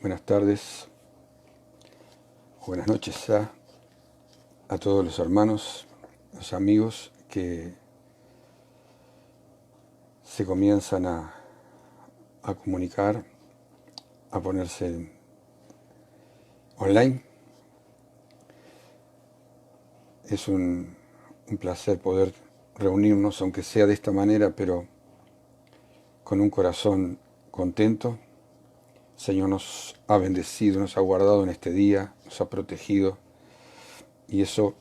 Buenas tardes, o buenas noches a todos los hermanos, los amigos que se comienzan a comunicar, a ponerse online. Es un placer poder reunirnos, aunque sea de esta manera, pero con un corazón contento. El Señor nos ha bendecido, nos ha guardado en este día, nos ha protegido, y eso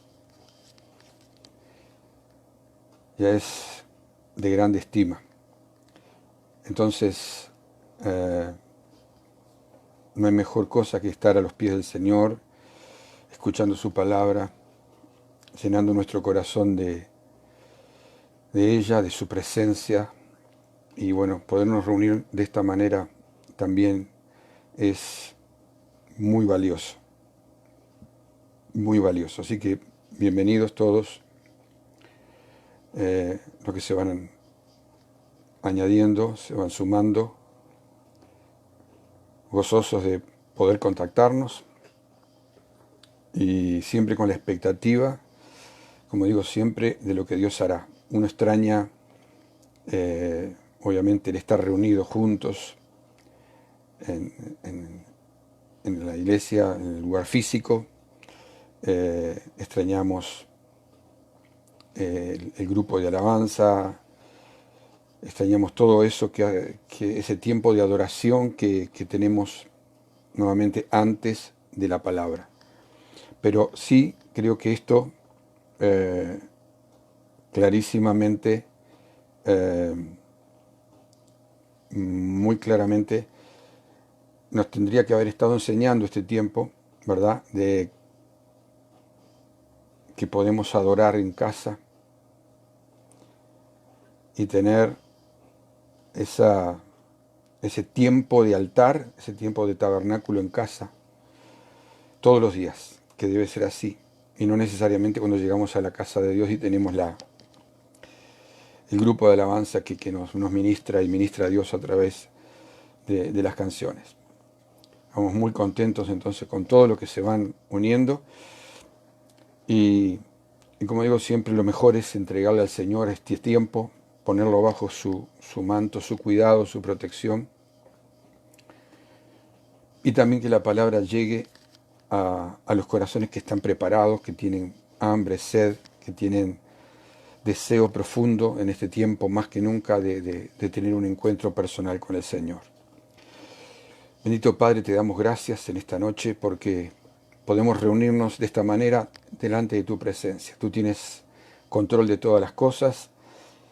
ya es de grande estima. Entonces, no hay mejor cosa que estar a los pies del Señor, escuchando su palabra, llenando nuestro corazón de ella, de su presencia, y bueno, podernos reunir de esta manera también es muy valioso, muy valioso. Así que bienvenidos todos, los que se van añadiendo, se van sumando, gozosos de poder contactarnos y siempre con la expectativa, como digo siempre, de lo que Dios hará. Uno extraña, obviamente, el estar reunidos juntos en la iglesia, en el lugar físico. Extrañamos el grupo de alabanza, extrañamos todo eso, que ese tiempo de adoración que tenemos nuevamente antes de la palabra. Pero sí creo que esto clarísimamente, muy claramente, nos tendría que haber estado enseñando este tiempo, ¿verdad? De que podemos adorar en casa y tener ese tiempo de altar, ese tiempo de tabernáculo en casa, todos los días, que debe ser así, y no necesariamente cuando llegamos a la casa de Dios y tenemos el grupo de alabanza que nos ministra y ministra a Dios a través de las canciones. Estamos muy contentos entonces con todo lo que se van uniendo, y como digo siempre, lo mejor es entregarle al Señor este tiempo, ponerlo bajo su manto, su cuidado, su protección, y también que la palabra llegue a los corazones que están preparados, que tienen hambre, sed, que tienen deseo profundo en este tiempo más que nunca de tener un encuentro personal con el Señor. Bendito Padre, te damos gracias en esta noche porque podemos reunirnos de esta manera delante de tu presencia. Tú tienes control de todas las cosas,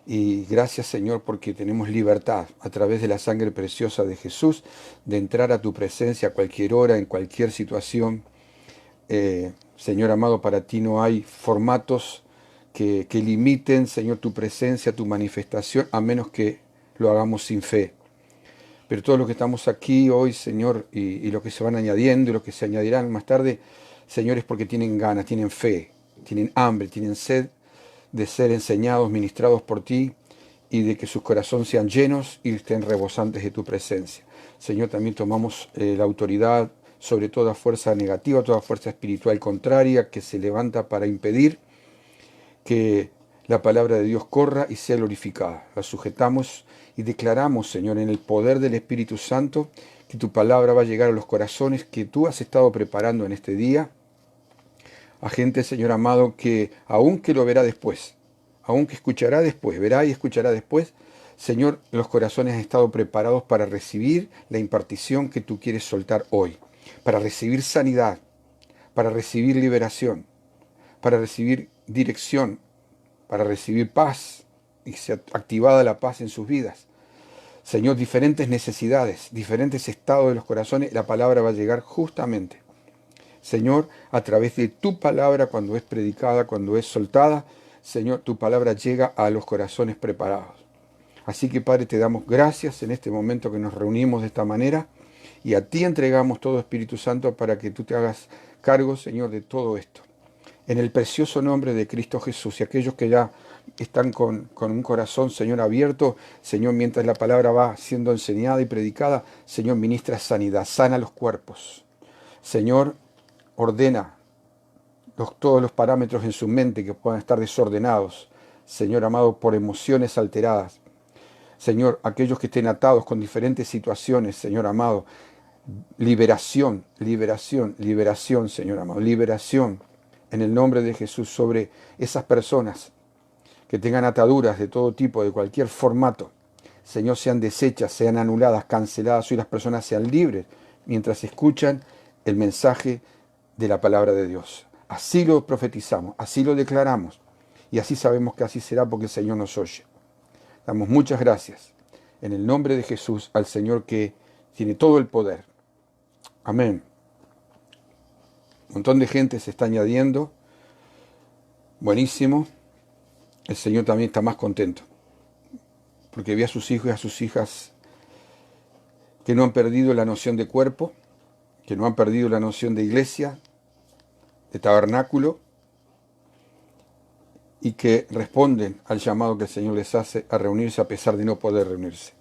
y gracias, Señor, porque tenemos libertad a través de la sangre preciosa de Jesús de entrar a tu presencia a cualquier hora, en cualquier situación. Señor amado, para ti no hay formatos que limiten, Señor, tu presencia, tu manifestación, a menos que lo hagamos sin fe. Pero todos los que estamos aquí hoy, Señor, y los que se van añadiendo y los que se añadirán más tarde, Señor, es porque tienen ganas, tienen fe, tienen hambre, tienen sed de ser enseñados, ministrados por ti, y de que sus corazones sean llenos y estén rebosantes de tu presencia. Señor, también tomamos la autoridad sobre toda fuerza negativa, toda fuerza espiritual contraria que se levanta para impedir que la palabra de Dios corra y sea glorificada. La sujetamos y declaramos, Señor, en el poder del Espíritu Santo, que tu palabra va a llegar a los corazones que tú has estado preparando en este día, a gente, Señor amado, que aun que lo verá después, aun que escuchará después, verá y escuchará después, Señor, los corazones han estado preparados para recibir la impartición que tú quieres soltar hoy, para recibir sanidad, para recibir liberación, para recibir dirección, para recibir paz, y sea activada la paz en sus vidas. Señor, diferentes necesidades, diferentes estados de los corazones, la palabra va a llegar justamente, Señor, a través de tu palabra, cuando es predicada, cuando es soltada. Señor, tu palabra llega a los corazones preparados. Así que, Padre, te damos gracias en este momento que nos reunimos de esta manera, y a ti entregamos todo, Espíritu Santo, para que tú te hagas cargo, Señor, de todo esto. en el precioso nombre de Cristo Jesús. Y aquellos que ya están con un corazón, Señor, abierto, Señor, mientras la palabra va siendo enseñada y predicada, Señor, ministra sanidad, sana los cuerpos. Señor, ordena todos los parámetros en su mente que puedan estar desordenados, Señor amado, por emociones alteradas. Señor, aquellos que estén atados con diferentes situaciones, Señor amado, liberación, liberación, liberación, Señor amado, liberación en el nombre de Jesús sobre esas personas que tengan ataduras de todo tipo, de cualquier formato. Señor, sean deshechas, sean anuladas, canceladas, y las personas sean libres mientras escuchan el mensaje de la palabra de Dios. Así lo profetizamos, así lo declaramos y así sabemos que así será porque el Señor nos oye. Damos muchas gracias en el nombre de Jesús al Señor que tiene todo el poder. Amén. Un montón de gente se está añadiendo. Buenísimo. El Señor también está más contento porque ve a sus hijos y a sus hijas que no han perdido la noción de cuerpo, que no han perdido la noción de iglesia, de tabernáculo, y que responden al llamado que el Señor les hace a reunirse a pesar de no poder reunirse.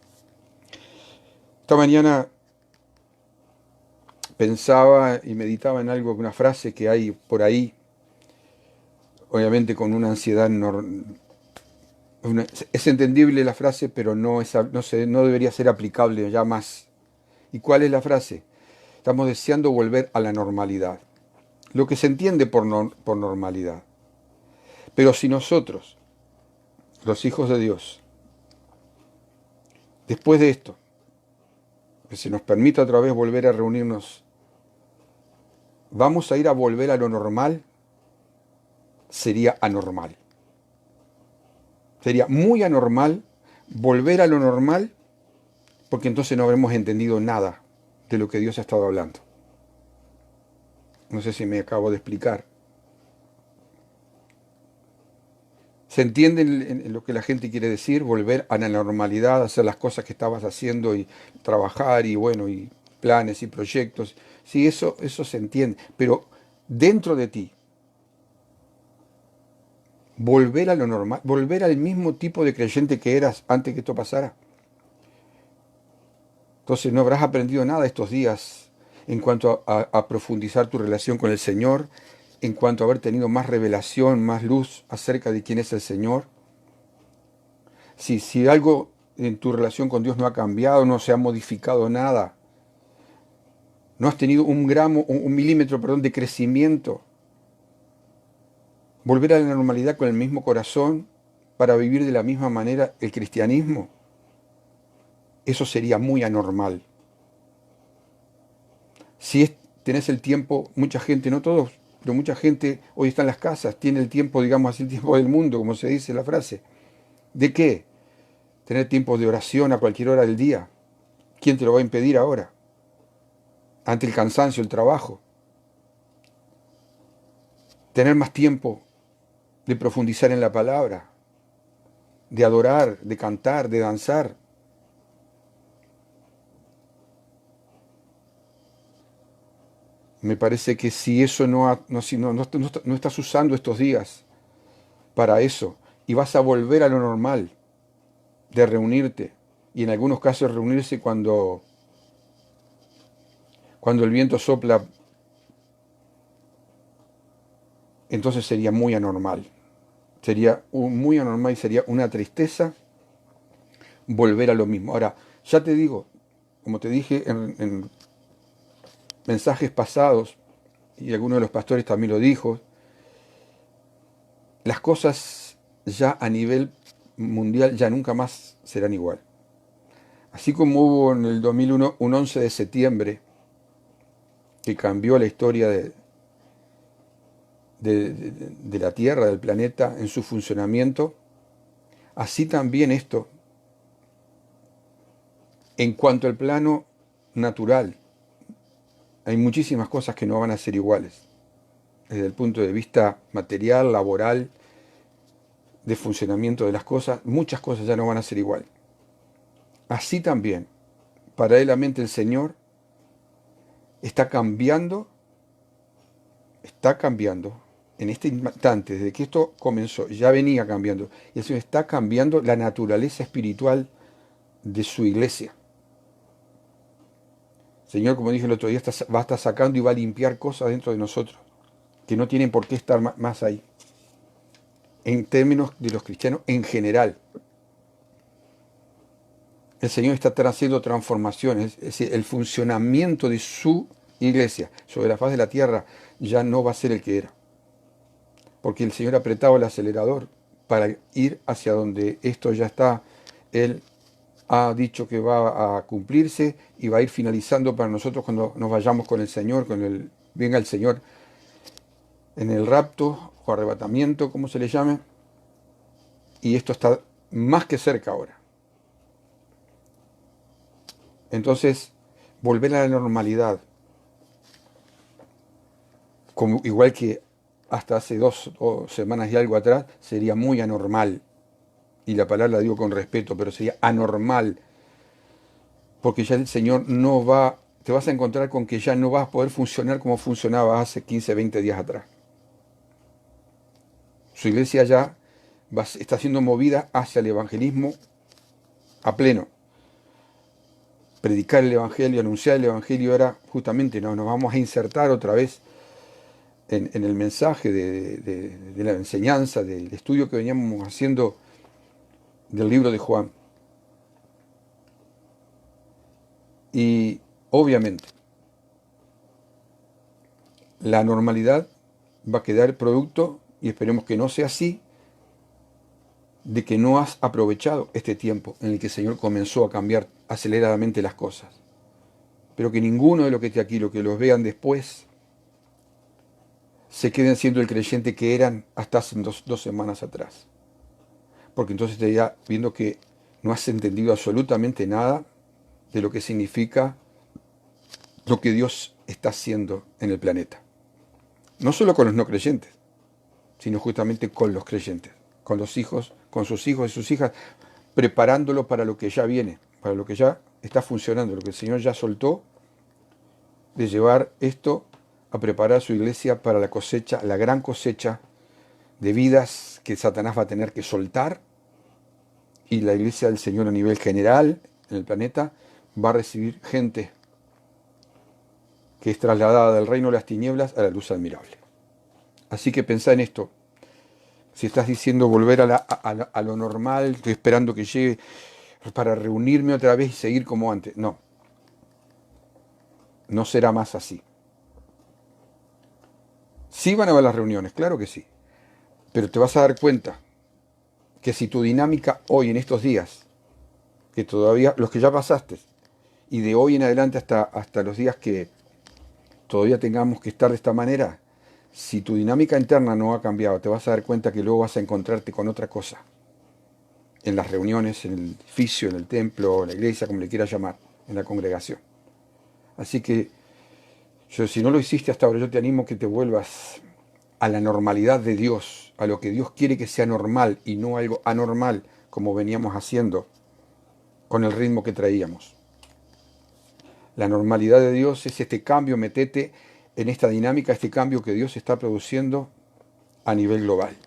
Esta mañana pensaba y meditaba en algo, una frase que hay por ahí, obviamente con una ansiedad, es entendible la frase, pero no debería ser aplicable ya más. ¿Y cuál es la frase? Estamos deseando volver a la normalidad, lo que se entiende por normalidad. Pero si nosotros, los hijos de Dios, después de esto, que se nos permita otra vez volver a reunirnos, vamos a ir a volver a lo normal, sería anormal. Sería muy anormal volver a lo normal, porque entonces no habremos entendido nada de lo que Dios ha estado hablando. No sé si me acabo de explicar. ¿Se entiende en lo que la gente quiere decir? Volver a la normalidad, hacer las cosas que estabas haciendo y trabajar y bueno, y planes y proyectos. Sí, eso se entiende. Pero dentro de ti, volver a lo normal, volver al mismo tipo de creyente que eras antes que esto pasara. Entonces no habrás aprendido nada estos días en cuanto a profundizar tu relación con el Señor, en cuanto a haber tenido más revelación, más luz acerca de quién es el Señor. Si algo en tu relación con Dios no ha cambiado, no se ha modificado nada, no has tenido un milímetro, perdón, de crecimiento, volver a la normalidad con el mismo corazón para vivir de la misma manera el cristianismo, eso sería muy anormal. Si tenés el tiempo, mucha gente, no todos, pero mucha gente hoy está en las casas, tiene el tiempo, digamos así, el tiempo del mundo, como se dice la frase. ¿De qué? Tener tiempos de oración a cualquier hora del día. ¿Quién te lo va a impedir ahora? Ante el cansancio, el trabajo. Tener más tiempo de profundizar en la palabra, de adorar, de cantar, de danzar. Me parece que si eso no estás usando estos días para eso y vas a volver a lo normal de reunirte y en algunos casos reunirse cuando el viento sopla, entonces sería muy anormal. Sería muy anormal y sería una tristeza volver a lo mismo. Ahora, ya te digo, como te dije en mensajes pasados, y alguno de los pastores también lo dijo, las cosas ya a nivel mundial ya nunca más serán igual. Así como hubo en el 2001 un 11 de septiembre que cambió la historia de la Tierra, del planeta, en su funcionamiento, así también esto, en cuanto al plano natural, hay muchísimas cosas que no van a ser iguales, desde el punto de vista material, laboral, de funcionamiento de las cosas, muchas cosas ya no van a ser igual. Así también, paralelamente el Señor está cambiando en este instante, desde que esto comenzó, ya venía cambiando. Y el Señor está cambiando la naturaleza espiritual de su iglesia. El Señor, como dije el otro día, va a estar sacando y va a limpiar cosas dentro de nosotros que no tienen por qué estar más ahí. En términos de los cristianos en general. El Señor está haciendo transformaciones, es decir, el funcionamiento de su iglesia sobre la faz de la tierra ya no va a ser el que era. Porque el Señor ha apretado el acelerador para ir hacia donde esto ya está. Él ha dicho que va a cumplirse y va a ir finalizando para nosotros cuando nos vayamos con el Señor, venga el Señor en el rapto o arrebatamiento, como se le llame. Y esto está más que cerca ahora. Entonces, volver a la normalidad, como, igual que hasta hace 2 semanas y algo atrás, sería muy anormal. Y la palabra la digo con respeto, pero sería anormal. Porque ya el Señor no va, te vas a encontrar con que ya no vas a poder funcionar como funcionaba hace 15, 20 días atrás. Su iglesia ya está siendo movida hacia el evangelismo a pleno. Predicar el evangelio, anunciar el evangelio, ahora justamente nos vamos a insertar otra vez en el mensaje de la enseñanza, del estudio que veníamos haciendo del libro de Juan. Y obviamente la normalidad va a quedar producto, y esperemos que no sea así, de que no has aprovechado este tiempo en el que el Señor comenzó a cambiar aceleradamente las cosas. Pero que ninguno de los que esté aquí, los que los vean después, se queden siendo el creyente que eran hasta hace 2 semanas atrás. Porque entonces te irá viendo que no has entendido absolutamente nada de lo que significa lo que Dios está haciendo en el planeta. No solo con los no creyentes, sino justamente con los creyentes, con los hijos, con sus hijos y sus hijas, preparándolo para lo que ya viene, para lo que ya está funcionando, lo que el Señor ya soltó, de llevar esto a preparar a su iglesia para la cosecha, la gran cosecha de vidas que Satanás va a tener que soltar, y la iglesia del Señor a nivel general en el planeta va a recibir gente que es trasladada del reino de las tinieblas a la luz admirable. Así que pensá en esto. Si estás diciendo volver a lo normal, estoy esperando que llegue para reunirme otra vez y seguir como antes. No, no será más así. Sí van a haber las reuniones, claro que sí. Pero te vas a dar cuenta que si tu dinámica hoy, en estos días, que todavía, los que ya pasaste, y de hoy en adelante hasta los días que todavía tengamos que estar de esta manera, si tu dinámica interna no ha cambiado, te vas a dar cuenta que luego vas a encontrarte con otra cosa. En las reuniones, en el edificio, en el templo, en la iglesia, como le quieras llamar, en la congregación. Así que, si no lo hiciste hasta ahora, yo te animo que te vuelvas a la normalidad de Dios, a lo que Dios quiere que sea normal y no algo anormal como veníamos haciendo con el ritmo que traíamos. La normalidad de Dios es este cambio, metete en esta dinámica, este cambio que Dios está produciendo a nivel global.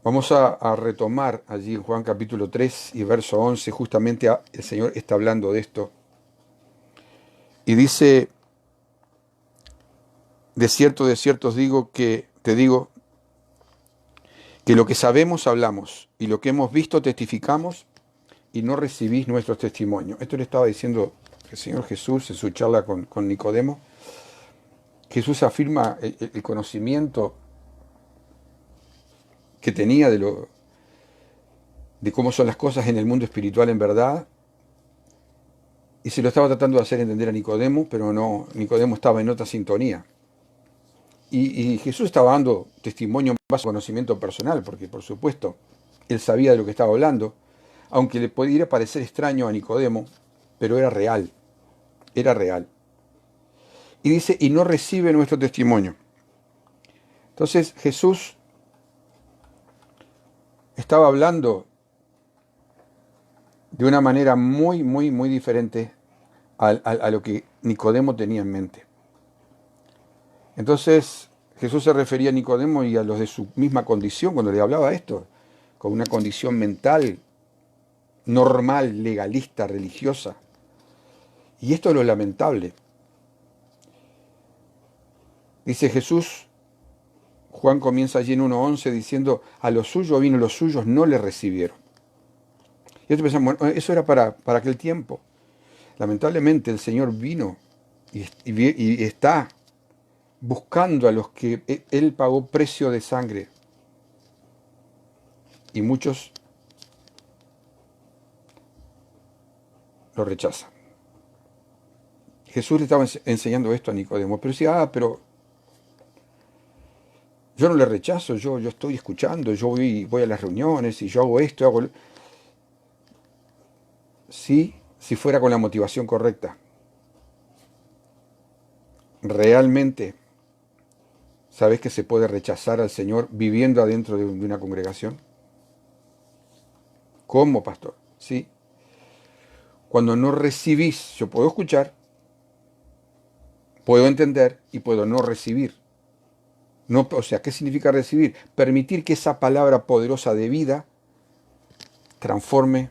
Vamos a retomar allí en Juan capítulo 3 y verso 11, justamente el Señor está hablando de esto. Y dice, de cierto os digo te digo, que lo que sabemos hablamos, y lo que hemos visto testificamos, y no recibís nuestro testimonio. Esto le estaba diciendo el Señor Jesús en su charla con Nicodemo. Jesús afirma el conocimiento que tenía de cómo son las cosas en el mundo espiritual en verdad, y se lo estaba tratando de hacer entender a Nicodemo, pero no, Nicodemo estaba en otra sintonía. Y Jesús estaba dando testimonio en base a conocimiento personal, porque por supuesto él sabía de lo que estaba hablando, aunque le pudiera parecer extraño a Nicodemo, pero era real, era real. Y dice, y no recibe nuestro testimonio. Entonces Jesús estaba hablando de una manera muy, muy, muy diferente a lo que Nicodemo tenía en mente. Entonces Jesús se refería a Nicodemo y a los de su misma condición cuando le hablaba esto, con una condición mental, normal, legalista, religiosa. Y esto es lo lamentable. Dice Jesús, Juan comienza allí en 1:11 diciendo, a los suyos vino, los suyos no le recibieron. Y nosotros pensamos, bueno, eso era para aquel tiempo. Lamentablemente el Señor vino y está buscando a los que Él pagó precio de sangre. Y muchos lo rechazan. Jesús le estaba enseñando esto a Nicodemo, pero decía, pero yo no le rechazo, yo estoy escuchando, yo voy a las reuniones y yo hago esto, hago... Sí, si fuera con la motivación correcta. Realmente, ¿sabes que se puede rechazar al Señor viviendo adentro de una congregación? ¿Cómo, pastor? Sí. Cuando no recibís, yo puedo escuchar, puedo entender y puedo no recibir. No, o sea, ¿qué significa recibir? Permitir que esa palabra poderosa de vida transforme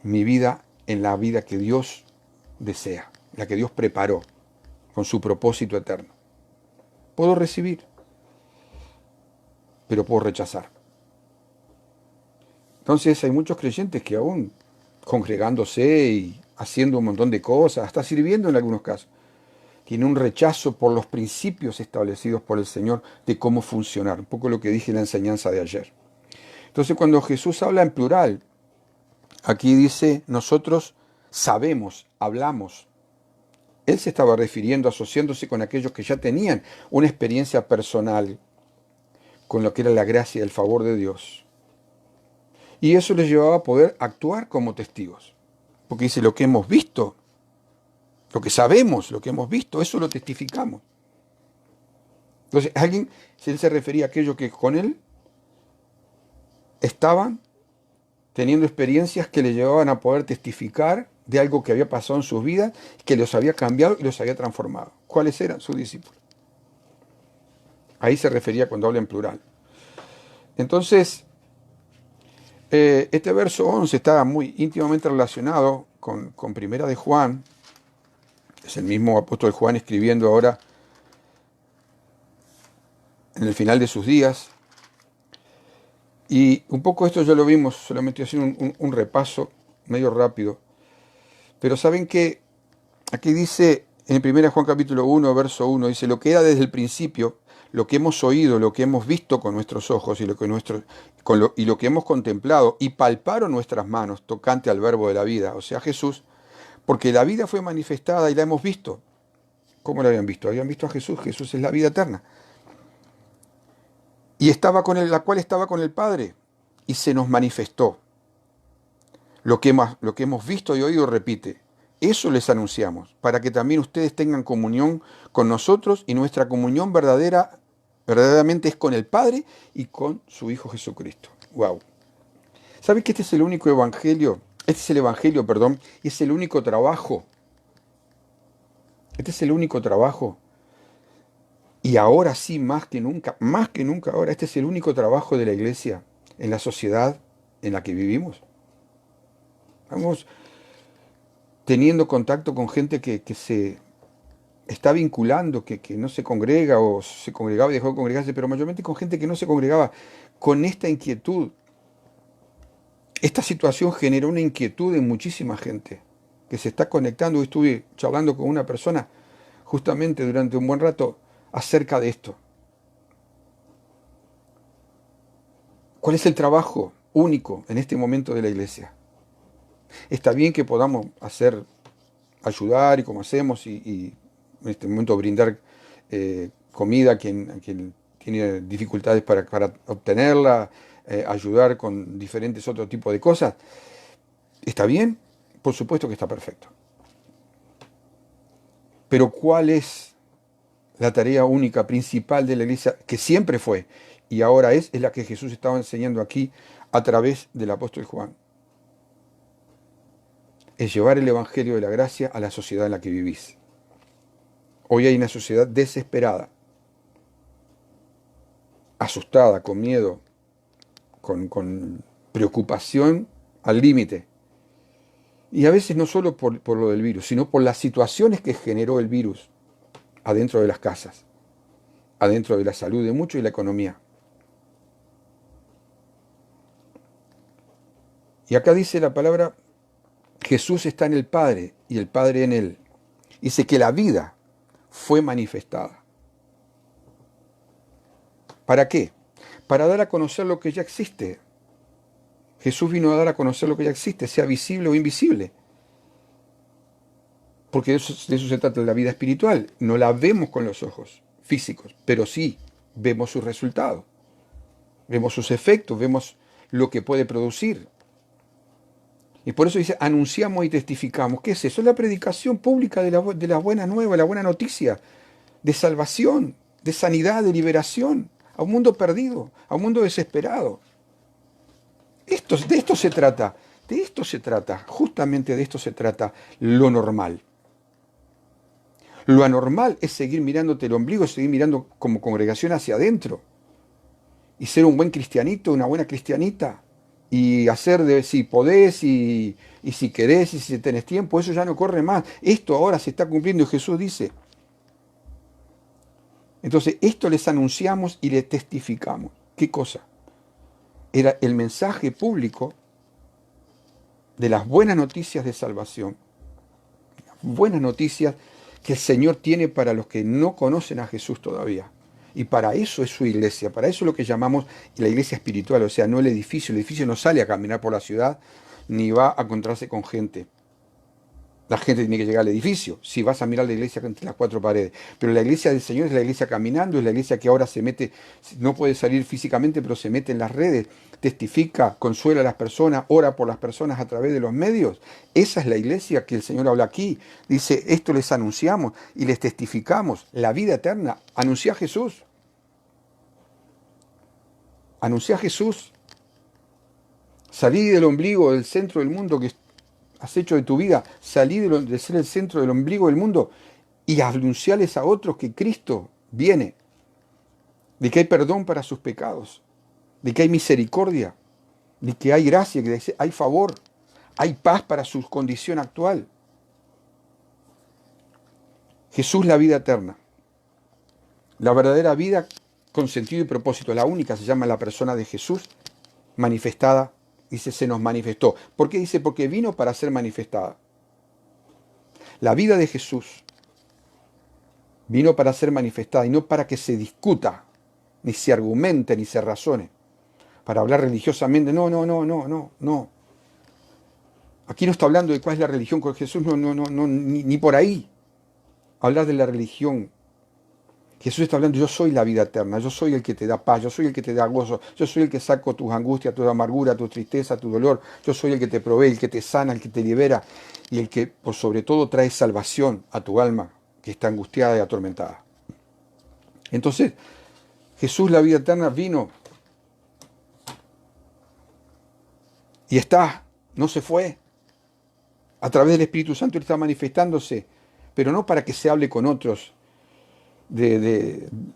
mi vida en la vida que Dios desea, la que Dios preparó con su propósito eterno. Puedo recibir, pero puedo rechazar. Entonces hay muchos creyentes que aún congregándose y haciendo un montón de cosas, hasta sirviendo en algunos casos, tienen un rechazo por los principios establecidos por el Señor de cómo funcionar. Un poco lo que dije en la enseñanza de ayer. Entonces cuando Jesús habla en plural, aquí dice, nosotros sabemos, hablamos. Él se estaba refiriendo, asociándose con aquellos que ya tenían una experiencia personal con lo que era la gracia y el favor de Dios. Y eso les llevaba a poder actuar como testigos. Porque dice, lo que hemos visto, lo que sabemos, lo que hemos visto, eso lo testificamos. Entonces, él se refería a aquellos que con él estaban teniendo experiencias que le llevaban a poder testificar de algo que había pasado en sus vidas, que los había cambiado y los había transformado. ¿Cuáles eran? Sus discípulos. Ahí se refería cuando habla en plural. Entonces, este verso 11 está muy íntimamente relacionado con Primera de Juan. Es el mismo apóstol Juan escribiendo ahora en el final de sus días. Y un poco esto ya lo vimos, solamente hacer un repaso medio rápido. Pero saben que aquí dice en 1 Juan capítulo 1, verso 1, dice, lo que era desde el principio, lo que hemos oído, lo que hemos visto con nuestros ojos y lo que hemos contemplado y palparon nuestras manos tocante al verbo de la vida, o sea, Jesús, porque la vida fue manifestada y la hemos visto. ¿Cómo la habían visto? Habían visto a Jesús, Jesús es la vida eterna. Y estaba con él, la cual estaba con el Padre, y se nos manifestó. Lo que hemos visto y oído, repite. Eso les anunciamos, para que también ustedes tengan comunión con nosotros, y nuestra comunión verdaderamente es con el Padre y con su Hijo Jesucristo. Wow. ¿Saben que este es el único evangelio? Este es el evangelio, perdón, y es el único trabajo. Este es el único trabajo. Y ahora sí, más que nunca ahora, este es el único trabajo de la iglesia en la sociedad en la que vivimos. Vamos teniendo contacto con gente que se está vinculando, que no se congrega o se congregaba y dejó de congregarse, pero mayormente con gente que no se congregaba, con esta inquietud. Esta situación generó una inquietud en muchísima gente que se está conectando. Hoy estuve charlando con una persona justamente durante un buen rato acerca de esto. ¿Cuál es el trabajo único en este momento de la iglesia? Está bien que podamos ayudar y como hacemos y en este momento brindar comida a quien tiene dificultades para obtenerla, ayudar con diferentes otros tipos de cosas. ¿Está bien? Por supuesto que está perfecto. Pero ¿cuál es la tarea única, principal de la iglesia, que siempre fue y ahora es la que Jesús estaba enseñando aquí a través del apóstol Juan? Es llevar el evangelio de la gracia a la sociedad en la que vivís. Hoy hay una sociedad desesperada, asustada, con miedo, con preocupación al límite. Y a veces no solo por lo del virus, sino por las situaciones que generó el virus adentro de las casas, adentro de la salud de muchos y la economía. Y acá dice la palabra, Jesús está en el Padre y el Padre en él. Dice que la vida fue manifestada. ¿Para qué? Para dar a conocer lo que ya existe. Jesús vino a dar a conocer lo que ya existe, sea visible o invisible. Porque de eso se trata la vida espiritual. No la vemos con los ojos físicos, pero sí vemos sus resultados. Vemos sus efectos, vemos lo que puede producir. Y por eso dice, anunciamos y testificamos. ¿Qué es eso? Es la predicación pública de la buena nueva, la buena noticia, de salvación, de sanidad, de liberación, a un mundo perdido, a un mundo desesperado. De esto se trata, justamente de esto se trata lo normal. Lo anormal es seguir mirándote el ombligo, seguir mirando como congregación hacia adentro. Y ser un buen cristianito, una buena cristianita. Y hacer de si podés y si querés y si tenés tiempo, eso ya no corre más. Esto ahora se está cumpliendo y Jesús dice. Entonces, esto les anunciamos y les testificamos. ¿Qué cosa? Era el mensaje público de las buenas noticias de salvación. Buenas noticias que el Señor tiene para los que no conocen a Jesús todavía. Y para eso es su iglesia, para eso es lo que llamamos la iglesia espiritual, o sea, no el edificio no sale a caminar por la ciudad, ni va a encontrarse con gente. La gente tiene que llegar al edificio, si vas a mirar la iglesia entre las cuatro paredes. Pero la iglesia del Señor es la iglesia caminando, es la iglesia que ahora se mete, no puede salir físicamente, pero se mete en las redes, testifica, consuela a las personas, ora por las personas a través de los medios. Esa es la iglesia que el Señor habla aquí. Dice, esto les anunciamos y les testificamos, la vida eterna. Anuncia a Jesús. Anuncia a Jesús. Salí del ombligo, del centro del mundo que has hecho de tu vida, salí de ser el centro del ombligo del mundo y anunciarles a otros que Cristo viene, de que hay perdón para sus pecados, de que hay misericordia, de que hay gracia, que hay favor, hay paz para su condición actual. Jesús, la vida eterna, la verdadera vida con sentido y propósito, la única se llama la persona de Jesús manifestada. Dice, se nos manifestó. ¿Por qué? Dice, porque vino para ser manifestada. La vida de Jesús vino para ser manifestada y no para que se discuta, ni se argumente, ni se razone. Para hablar religiosamente, no. Aquí no está hablando de cuál es la religión con Jesús, ni por ahí. Hablar de la religión. Jesús está hablando, yo soy la vida eterna, yo soy el que te da paz, yo soy el que te da gozo, yo soy el que saco tus angustias, tu amargura, tu tristeza, tu dolor, yo soy el que te provee, el que te sana, el que te libera y el que por sobre todo trae salvación a tu alma que está angustiada y atormentada. Entonces, Jesús, la vida eterna, vino y está, no se fue. A través del Espíritu Santo Él está manifestándose, pero no para que se hable con otros,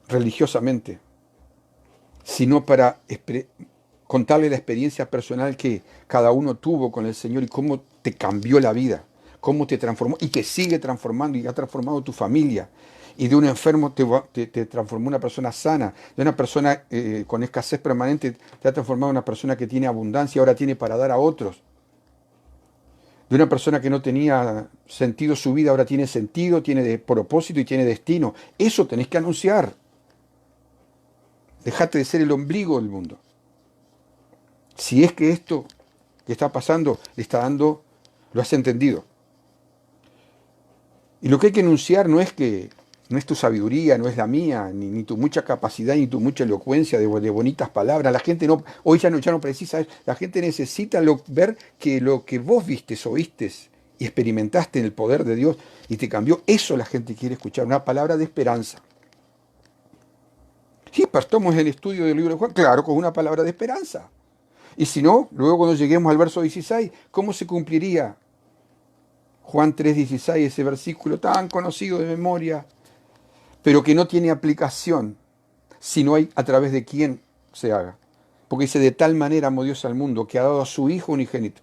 religiosamente, sino para contarle la experiencia personal que cada uno tuvo con el Señor y cómo te cambió la vida, cómo te transformó y que sigue transformando y ha transformado tu familia. Y de un enfermo te transformó una persona sana, de una persona con escasez permanente te ha transformado en una persona que tiene abundancia y ahora tiene para dar a otros. De una persona que no tenía sentido su vida, ahora tiene sentido, tiene propósito y tiene destino. Eso tenés que anunciar. Dejate de ser el ombligo del mundo. Si es que esto que está pasando le está dando, lo has entendido. Y lo que hay que anunciar no es tu sabiduría, no es la mía, ni tu mucha capacidad, ni tu mucha elocuencia de bonitas palabras. La gente hoy ya no precisa eso. La gente necesita ver que lo que vos vistes, oíste y experimentaste en el poder de Dios y te cambió, eso la gente quiere escuchar, una palabra de esperanza. Sí, partamos el estudio del libro de Juan, claro, con una palabra de esperanza. Y si no, luego cuando lleguemos al verso 16, ¿cómo se cumpliría Juan 3:16, ese versículo tan conocido de memoria? pero que no tiene aplicación si no hay a través de quién se haga. Porque dice, de tal manera amó Dios al mundo que ha dado a su Hijo unigénito,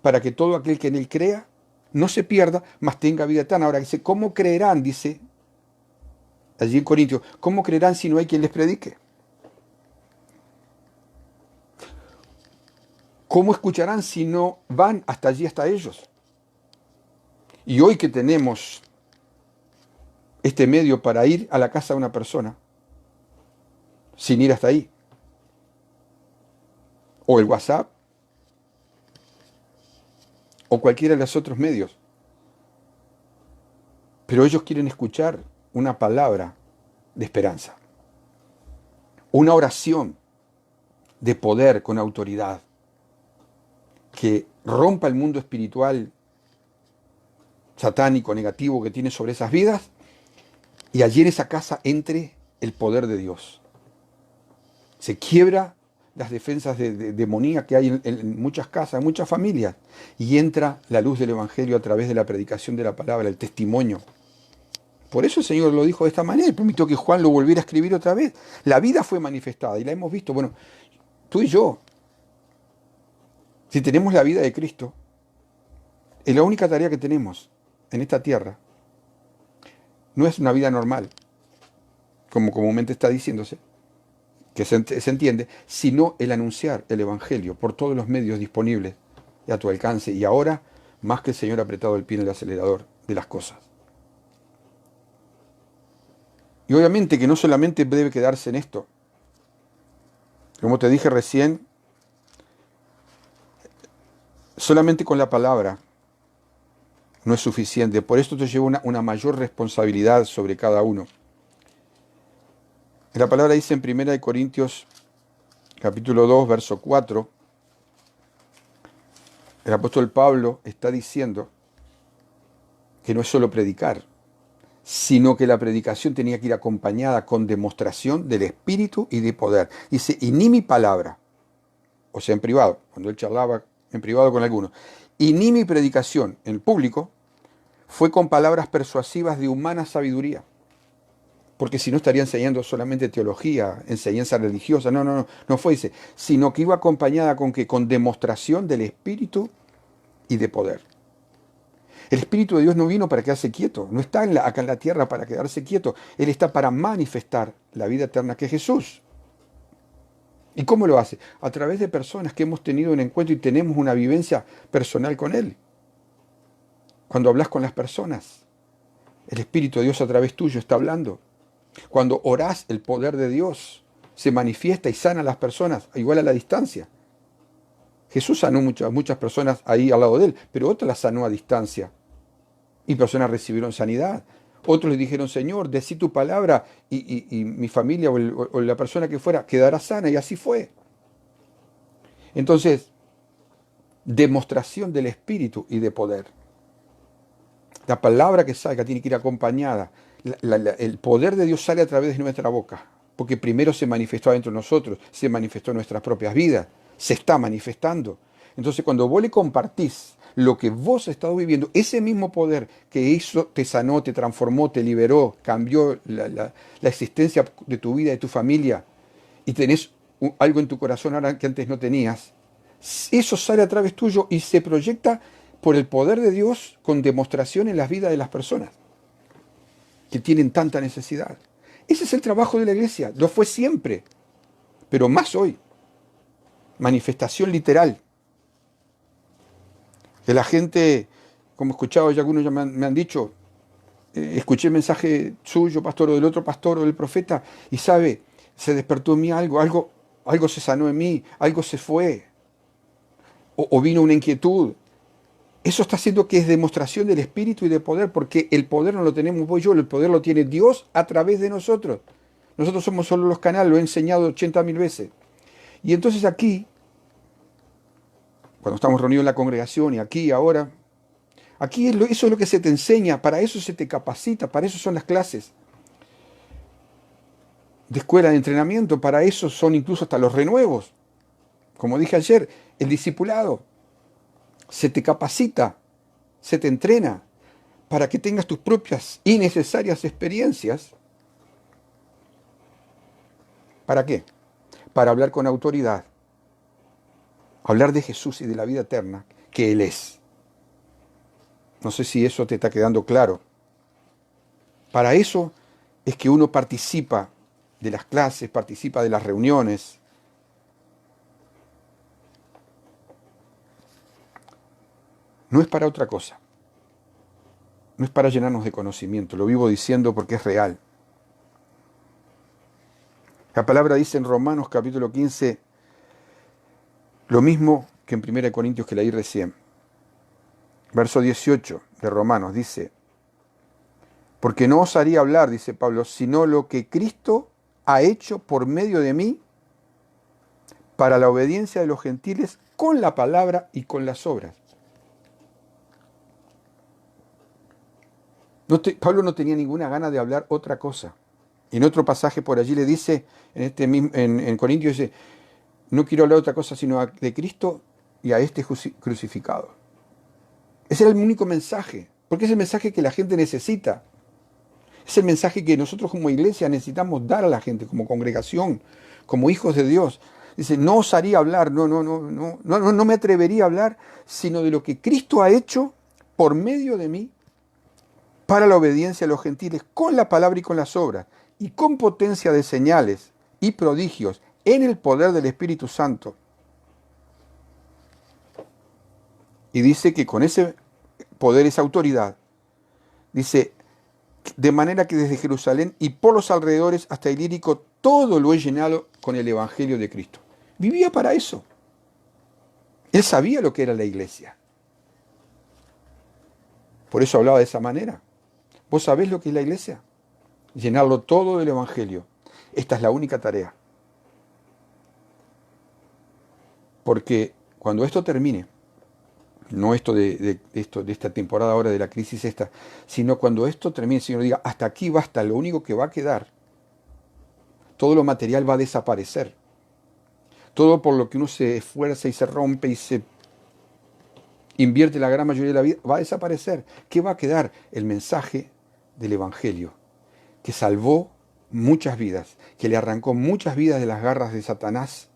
para que todo aquel que en él crea no se pierda, mas tenga vida eterna. Ahora dice, ¿cómo creerán? Dice allí en Corintios, ¿cómo creerán si no hay quien les predique? ¿Cómo escucharán si no van hasta allí, hasta ellos? Y hoy que tenemos este medio para ir a la casa de una persona, sin ir hasta ahí, o el WhatsApp, o cualquiera de los otros medios, pero ellos quieren escuchar una palabra de esperanza, una oración de poder con autoridad, que rompa el mundo espiritual satánico, negativo que tiene sobre esas vidas, y allí en esa casa entre el poder de Dios. Se quiebra las defensas de demonía que hay en muchas casas, en muchas familias, y entra la luz del Evangelio a través de la predicación de la palabra, el testimonio. Por eso el Señor lo dijo de esta manera, y permitió que Juan lo volviera a escribir otra vez. La vida fue manifestada y la hemos visto. Bueno, tú y yo, si tenemos la vida de Cristo, es la única tarea que tenemos en esta tierra. No es una vida normal, como comúnmente está diciéndose, que se entiende, sino el anunciar el Evangelio por todos los medios disponibles a tu alcance. Y ahora, más que el Señor ha apretado el pie en el acelerador de las cosas. Y obviamente que no solamente debe quedarse en esto. Como te dije recién, solamente con la palabra no es suficiente. Por esto te lleva una mayor responsabilidad sobre cada uno. La palabra dice en 1 Corintios capítulo 2, verso 4, el apóstol Pablo está diciendo que no es solo predicar, sino que la predicación tenía que ir acompañada con demostración del Espíritu y de poder. Dice, y ni mi palabra, o sea, en privado, cuando él charlaba en privado con algunos, y ni mi predicación en público fue con palabras persuasivas de humana sabiduría. Porque si no estaría enseñando solamente teología, enseñanza religiosa. No fue ese. Sino que iba acompañada con que con demostración del Espíritu y de poder. El Espíritu de Dios no vino para quedarse quieto, no está acá en la tierra para quedarse quieto. Él está para manifestar la vida eterna que es Jesús. ¿Y cómo lo hace? A través de personas que hemos tenido un encuentro y tenemos una vivencia personal con Él. Cuando hablas con las personas, el Espíritu de Dios a través tuyo está hablando. Cuando orás, el poder de Dios se manifiesta y sana a las personas, igual a la distancia. Jesús sanó muchas personas ahí al lado de él, pero otras las sanó a distancia. Y personas recibieron sanidad. Otros le dijeron, Señor, decí tu palabra y mi familia o la persona que fuera quedará sana. Y así fue. Entonces, demostración del Espíritu y de poder. La palabra que salga tiene que ir acompañada. El poder de Dios sale a través de nuestra boca, porque primero se manifestó dentro de nosotros, se manifestó en nuestras propias vidas, se está manifestando. Entonces cuando vos le compartís lo que vos has estado viviendo, ese mismo poder que hizo, te sanó, te transformó, te liberó, cambió la existencia de tu vida, de tu familia, y tenés algo en tu corazón ahora que antes no tenías, eso sale a través tuyo y se proyecta por el poder de Dios con demostración en las vidas de las personas que tienen tanta necesidad. Ese es el trabajo de la iglesia, lo fue siempre, pero más hoy. Manifestación literal. Que la gente, como he escuchado, ya algunos ya me han dicho, escuché el mensaje suyo, pastor, o del otro pastor, o del profeta, y sabe, se despertó en mí algo se sanó en mí, algo se fue, o vino una inquietud. Eso está haciendo que es demostración del Espíritu y de poder, porque el poder no lo tenemos vos y yo, el poder lo tiene Dios a través de nosotros. Nosotros somos solo los canales, lo he enseñado 80.000 veces. Y entonces aquí, cuando estamos reunidos en la congregación y aquí ahora, eso es lo que se te enseña, para eso se te capacita, para eso son las clases de escuela de entrenamiento, para eso son incluso hasta los renuevos. Como dije ayer, el discipulado. Se te capacita, se te entrena para que tengas tus propias innecesarias experiencias ¿Para qué? Para hablar con autoridad, hablar de Jesús y de la vida eterna que Él es. No sé si eso te está quedando claro. Para eso es que uno participa de las clases, participa de las reuniones. No es para otra cosa. No es para llenarnos de conocimiento. Lo vivo diciendo porque es real. La palabra dice en Romanos capítulo 15 lo mismo que en 1 Corintios que leí recién. Verso 18 de Romanos dice, porque no os haría hablar, dice Pablo, sino lo que Cristo ha hecho por medio de mí para la obediencia de los gentiles con la palabra y con las obras. Pablo no tenía ninguna gana de hablar otra cosa. Y en otro pasaje por allí le dice, en Corintios dice, no quiero hablar de otra cosa sino de Cristo y a este crucificado. Ese era el único mensaje, porque es el mensaje que la gente necesita. Es el mensaje que nosotros como iglesia necesitamos dar a la gente, como congregación, como hijos de Dios. Dice, no osaría hablar, no me atrevería a hablar, sino de lo que Cristo ha hecho por medio de mí para la obediencia a los gentiles, con la palabra y con las obras, y con potencia de señales y prodigios en el poder del Espíritu Santo. Y dice que con ese poder, esa autoridad, dice, de manera que desde Jerusalén y por los alrededores hasta Ilírico, todo lo he llenado con el Evangelio de Cristo. Vivía para eso. Él sabía lo que era la iglesia. Por eso hablaba de esa manera. ¿Vos sabés lo que es la iglesia? Llenarlo todo del Evangelio. Esta es la única tarea. Porque cuando esto termine, no esto de esta temporada ahora de la crisis esta, sino cuando esto termine, el Señor diga, hasta aquí basta, lo único que va a quedar, todo lo material va a desaparecer. Todo por lo que uno se esfuerza y se rompe y se invierte la gran mayoría de la vida, va a desaparecer. ¿Qué va a quedar? El mensaje del Evangelio, que salvó muchas vidas, que le arrancó muchas vidas de las garras de Satanás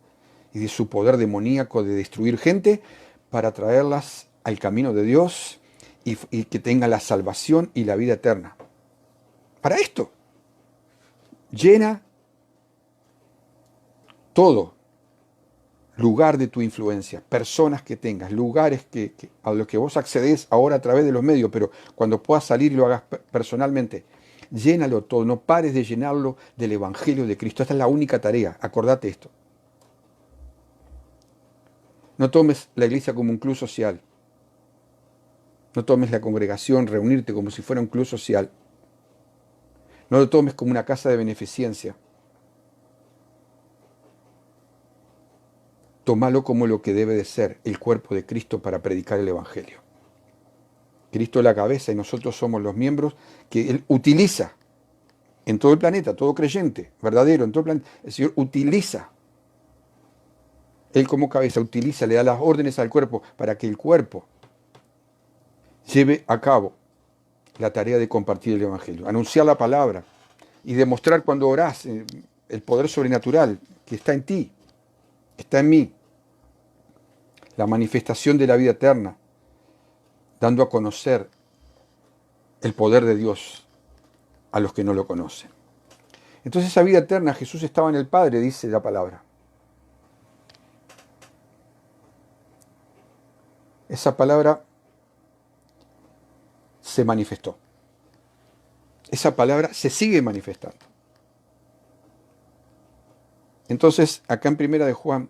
y de su poder demoníaco de destruir gente, para traerlas al camino de Dios y que tengan la salvación y la vida eterna. Para esto, llena todo lugar de tu influencia, personas que tengas, lugares a los que vos accedes ahora a través de los medios, pero cuando puedas salir y lo hagas personalmente, llénalo todo, no pares de llenarlo del Evangelio de Cristo. Esta es la única tarea, acordate esto. No tomes la iglesia como un club social. No tomes la congregación, reunirte como si fuera un club social. No lo tomes como una casa de beneficencia. Tómalo como lo que debe de ser, el cuerpo de Cristo para predicar el Evangelio. Cristo es la cabeza y nosotros somos los miembros que Él utiliza en todo el planeta, todo creyente, verdadero, en todo el planeta. El Señor utiliza. Él como cabeza utiliza, le da las órdenes al cuerpo para que el cuerpo lleve a cabo la tarea de compartir el Evangelio, anunciar la palabra y demostrar cuando orás el poder sobrenatural que está en ti, está en mí, la manifestación de la vida eterna, dando a conocer el poder de Dios a los que no lo conocen. Entonces esa vida eterna, Jesús estaba en el Padre, dice la palabra. Esa palabra se manifestó. Esa palabra se sigue manifestando. Entonces, acá en Primera de Juan,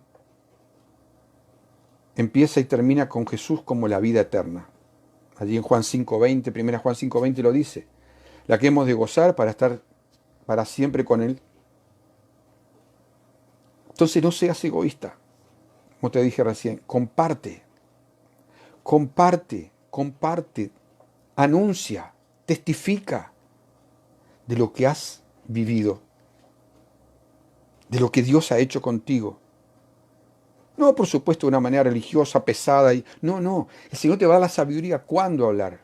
empieza y termina con Jesús como la vida eterna. Allí en Juan 5:20, Primera Juan 5:20 lo dice. La que hemos de gozar para estar para siempre con Él. Entonces no seas egoísta. Como te dije recién, comparte, anuncia, testifica de lo que has vivido, de lo que Dios ha hecho contigo. No, por supuesto, de una manera religiosa, pesada. No. El Señor te va a dar la sabiduría cuándo hablar,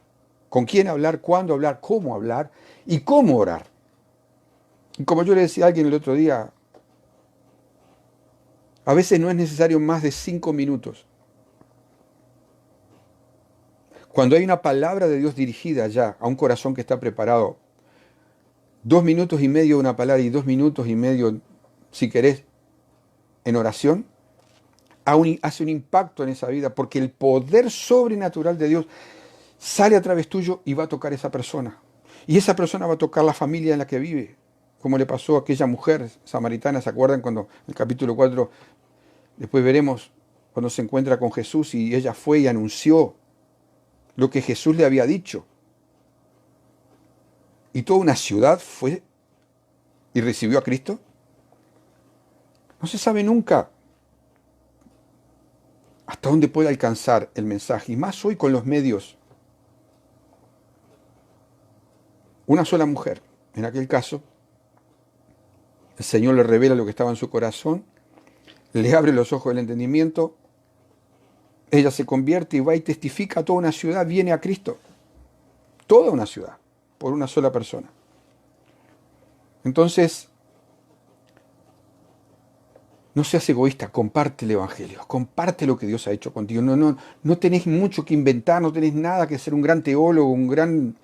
con quién hablar, cuándo hablar, cómo y cómo orar. Y como yo le decía a alguien el otro día, A veces no es necesario más de 5 minutos. Cuando hay una palabra de Dios dirigida ya a un corazón que está preparado, 2 minutos y medio de una palabra y 2 minutos y medio, si querés, en oración, hace un impacto en esa vida, porque el poder sobrenatural de Dios sale a través tuyo y va a tocar a esa persona. Y esa persona va a tocar la familia en la que vive, como le pasó a aquella mujer samaritana. ¿Se acuerdan cuando en el capítulo 4, después veremos, cuando se encuentra con Jesús y ella fue y anunció lo que Jesús le había dicho? Y toda una ciudad fue y recibió a Cristo. No se sabe nunca hasta dónde puede alcanzar el mensaje, y más hoy con los medios. Una sola mujer, en aquel caso, el Señor le revela lo que estaba en su corazón, le abre los ojos del entendimiento, ella se convierte y va y testifica a toda una ciudad, viene a Cristo. Toda una ciudad, por una sola persona. Entonces, no seas egoísta, comparte el Evangelio, comparte lo que Dios ha hecho contigo. No tenés mucho que inventar, no tenés nada que ser un gran teólogo, un gran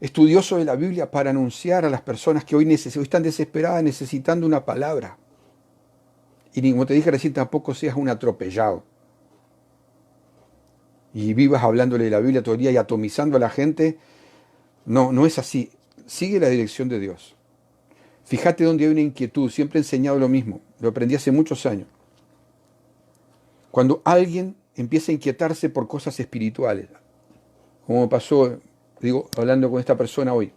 estudioso de la Biblia para anunciar a las personas que hoy están desesperadas necesitando una palabra. Y como te dije recién, tampoco seas un atropellado y vivas hablándole de la Biblia todo el día y atomizando a la gente. No es así. Sigue la dirección de Dios. Fíjate donde hay una inquietud. Siempre he enseñado lo mismo. Lo aprendí hace muchos años. Cuando alguien empieza a inquietarse por cosas espirituales, como me pasó, hablando con esta persona hoy,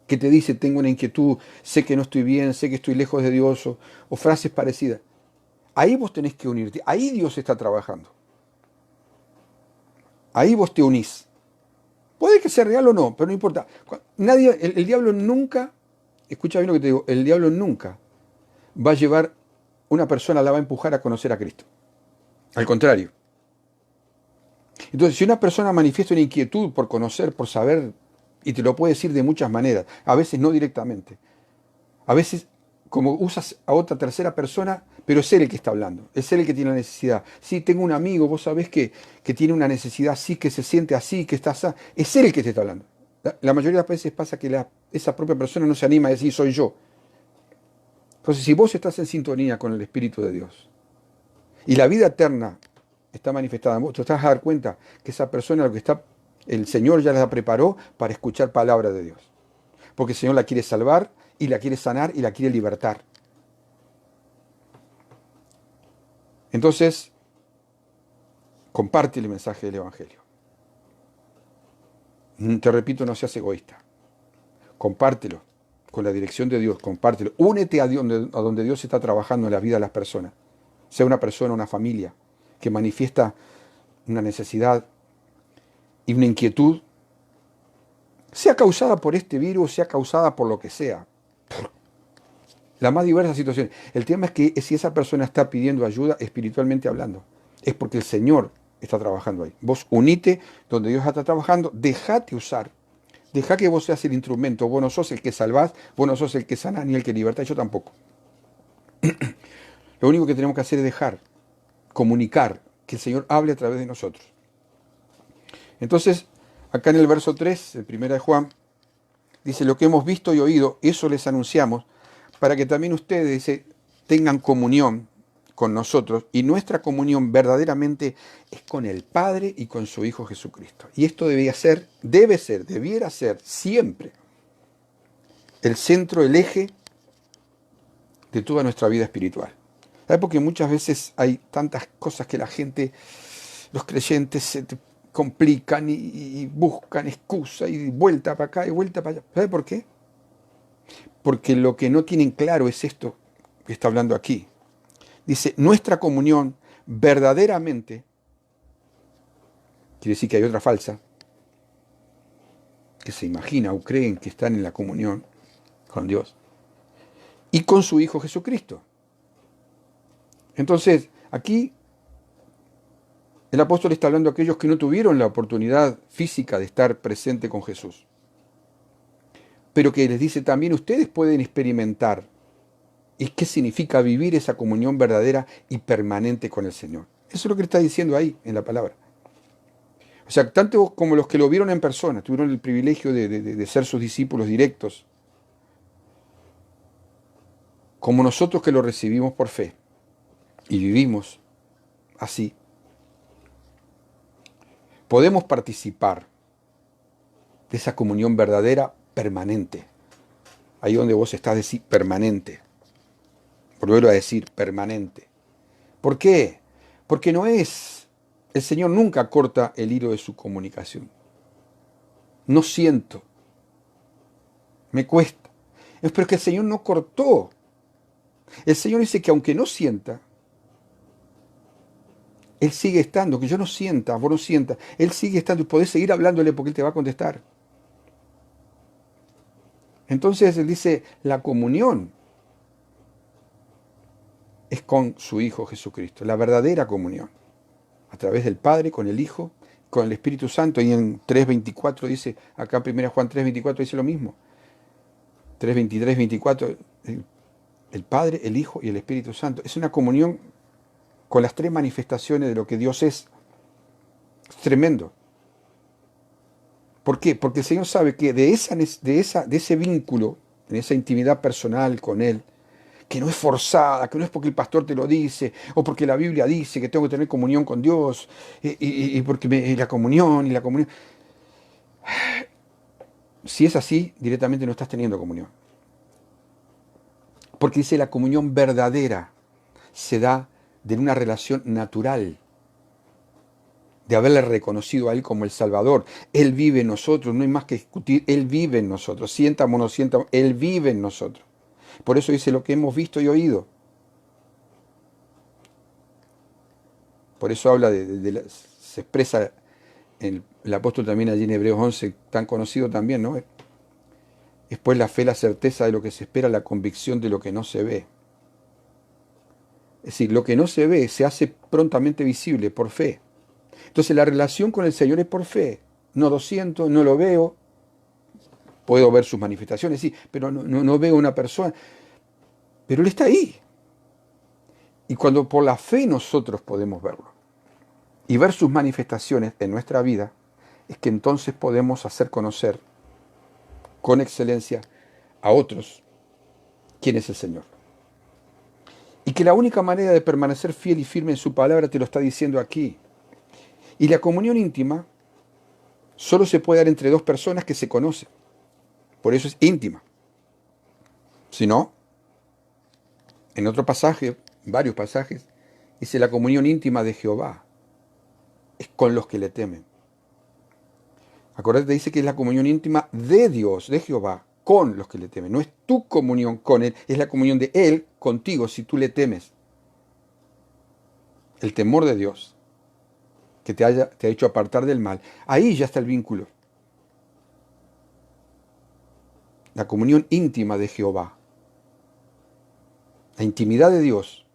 que te dice, tengo una inquietud, sé que no estoy bien, sé que estoy lejos de Dios, o frases parecidas. Ahí vos tenés que unirte. Ahí Dios está trabajando. Ahí vos te unís. Puede que sea real o no, pero no importa. El diablo nunca, escucha bien lo que te digo, el diablo nunca va a llevar una persona, la va a empujar a conocer a Cristo. Al contrario. Entonces, si una persona manifiesta una inquietud por conocer, por saber, y te lo puede decir de muchas maneras, a veces no directamente, a veces como usas a otra tercera persona, pero es él el que está hablando, es él el que tiene la necesidad. Sí, tengo un amigo, vos sabés que tiene una necesidad así, que se siente así, que está así, es él el que te está hablando. La mayoría de las veces pasa que esa propia persona no se anima a decir soy yo. Entonces, si vos estás en sintonía con el Espíritu de Dios y la vida eterna está manifestada en vos, te vas a dar cuenta que esa persona, el Señor ya la preparó para escuchar palabra de Dios. Porque el Señor la quiere salvar y la quiere sanar y la quiere libertar. Entonces, comparte el mensaje del Evangelio. Te repito, no seas egoísta. Compártelo con la dirección de Dios, compártelo. Únete a donde Dios está trabajando en la vida de las personas. Sea una persona, una familia, que manifiesta una necesidad y una inquietud, sea causada por este virus, sea causada por lo que sea. Las más diversas situaciones. El tema es que si esa persona está pidiendo ayuda espiritualmente hablando, es porque el Señor está trabajando ahí. Vos unite donde Dios está trabajando, dejate usar. Deja que vos seas el instrumento. Vos no sos el que salvás, vos no sos el que sana ni el que liberta, yo tampoco. Lo único que tenemos que hacer es dejar, comunicar, que el Señor hable a través de nosotros. Entonces, acá en el verso 3, el 1 de Juan, dice, lo que hemos visto y oído, eso les anunciamos, para que también ustedes, dice, tengan comunión con nosotros, y nuestra comunión verdaderamente es con el Padre y con su Hijo Jesucristo. Y esto debiera ser siempre el centro, el eje de toda nuestra vida espiritual. ¿Sabes? Porque muchas veces hay tantas cosas que la gente, los creyentes, se te complican y buscan excusa y vuelta para acá y vuelta para allá. ¿Sabes por qué? Porque lo que no tienen claro es esto que está hablando aquí. Dice, nuestra comunión verdaderamente, quiere decir que hay otra falsa, que se imagina o creen que están en la comunión con Dios, y con su Hijo Jesucristo. Entonces, aquí el apóstol está hablando a aquellos que no tuvieron la oportunidad física de estar presente con Jesús, pero que les dice también, ustedes pueden experimentar ¿Y qué significa vivir esa comunión verdadera y permanente con el Señor? Eso es lo que está diciendo ahí en la palabra. O sea, tanto como los que lo vieron en persona, tuvieron el privilegio de ser sus discípulos directos, como nosotros que lo recibimos por fe y vivimos así, podemos participar de esa comunión verdadera permanente. Ahí donde vos estás, decir permanente. Volverlo a decir permanente. ¿Por qué? Porque el Señor nunca corta el hilo de su comunicación. No siento, me cuesta. Pero es que el Señor no cortó. El Señor dice que aunque no sienta, Él sigue estando, que yo no sienta, vos no sientas, Él sigue estando y podés seguir hablándole porque Él te va a contestar. Entonces Él dice, la comunión es con su Hijo Jesucristo, la verdadera comunión, a través del Padre, con el Hijo, con el Espíritu Santo. Y en 3.24 dice, acá en 1 Juan 3.24 dice lo mismo. 3.23, 24, el Padre, el Hijo y el Espíritu Santo. Es una comunión con las tres manifestaciones de lo que Dios es. Es tremendo. ¿Por qué? Porque el Señor sabe que de ese vínculo, en esa intimidad personal con Él, que no es forzada, que no es porque el pastor te lo dice, o porque la Biblia dice que tengo que tener comunión con Dios, y porque la comunión y la comunión. Si es así, directamente no estás teniendo comunión. Porque dice la comunión verdadera se da de una relación natural, de haberle reconocido a Él como el Salvador. Él vive en nosotros, no hay más que discutir, Él vive en nosotros, sientamos o no sientamos, Él vive en nosotros. Por eso dice lo que hemos visto y oído. Por eso habla se expresa el apóstol también allí en Hebreos 11, tan conocido también, ¿no? Es pues la fe, la certeza de lo que se espera, la convicción de lo que no se ve. Es decir, lo que no se ve se hace prontamente visible por fe. Entonces la relación con el Señor es por fe. No lo siento, no lo veo. Puedo ver sus manifestaciones, sí, pero no veo una persona. Pero Él está ahí. Y cuando por la fe nosotros podemos verlo y ver sus manifestaciones en nuestra vida, es que entonces podemos hacer conocer con excelencia a otros quién es el Señor. Y que la única manera de permanecer fiel y firme en su palabra te lo está diciendo aquí. Y la comunión íntima solo se puede dar entre dos personas que se conocen. Por eso es íntima. Si no, en otro pasaje, varios pasajes, dice la comunión íntima de Jehová es con los que le temen. Acordate, dice que es la comunión íntima de Dios, de Jehová, con los que le temen. No es tu comunión con Él, es la comunión de Él contigo si tú le temes. El temor de Dios que te ha hecho apartar del mal. Ahí ya está el vínculo. La comunión íntima de Jehová. La intimidad de Dios.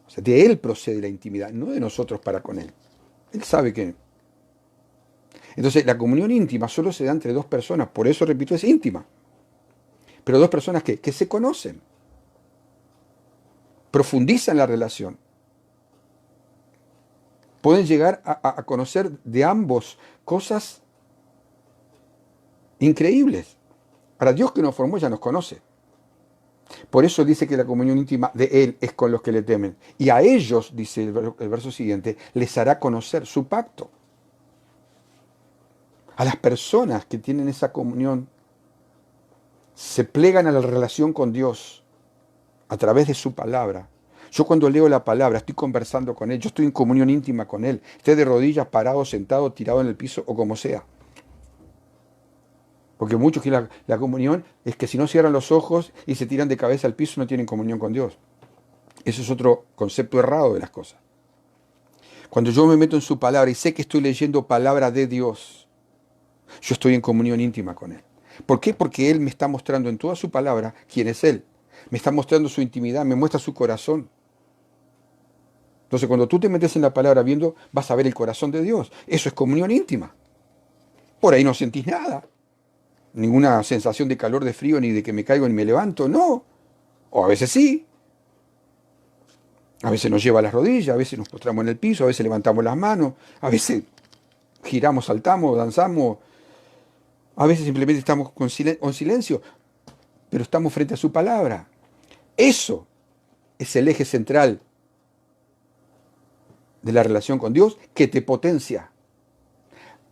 O sea, de Él procede la intimidad, no de nosotros para con Él. Él sabe que... Entonces, la comunión íntima solo se da entre dos personas. Por eso, repito, es íntima. Pero dos personas que se conocen. Profundizan la relación. Pueden llegar a conocer de ambos cosas increíbles. Para Dios que nos formó ya nos conoce. Por eso dice que la comunión íntima de Él es con los que le temen. Y a ellos, dice el verso siguiente, les hará conocer su pacto. A las personas que tienen esa comunión, se plegan a la relación con Dios a través de su palabra. Yo cuando leo la palabra, estoy conversando con Él, yo estoy en comunión íntima con Él. Esté de rodillas, parado, sentado, tirado en el piso o como sea. Porque muchos que la comunión es que si no cierran los ojos y se tiran de cabeza al piso no tienen comunión con Dios. Eso es otro concepto errado de las cosas. Cuando yo me meto en su palabra y sé que estoy leyendo palabra de Dios, yo estoy en comunión íntima con Él. ¿Por qué? Porque Él me está mostrando en toda su palabra quién es Él. Me está mostrando su intimidad, me muestra su corazón. Entonces cuando tú te metes en la palabra viendo, vas a ver el corazón de Dios. Eso es comunión íntima. Por ahí no sentís nada. Ninguna sensación de calor, de frío, ni de que me caigo ni me levanto. No. O a veces sí. A veces nos lleva a las rodillas, a veces nos postramos en el piso, a veces levantamos las manos, a veces giramos, saltamos, danzamos, a veces simplemente estamos con silencio, pero estamos frente a su palabra. Eso es el eje central de la relación con Dios que te potencia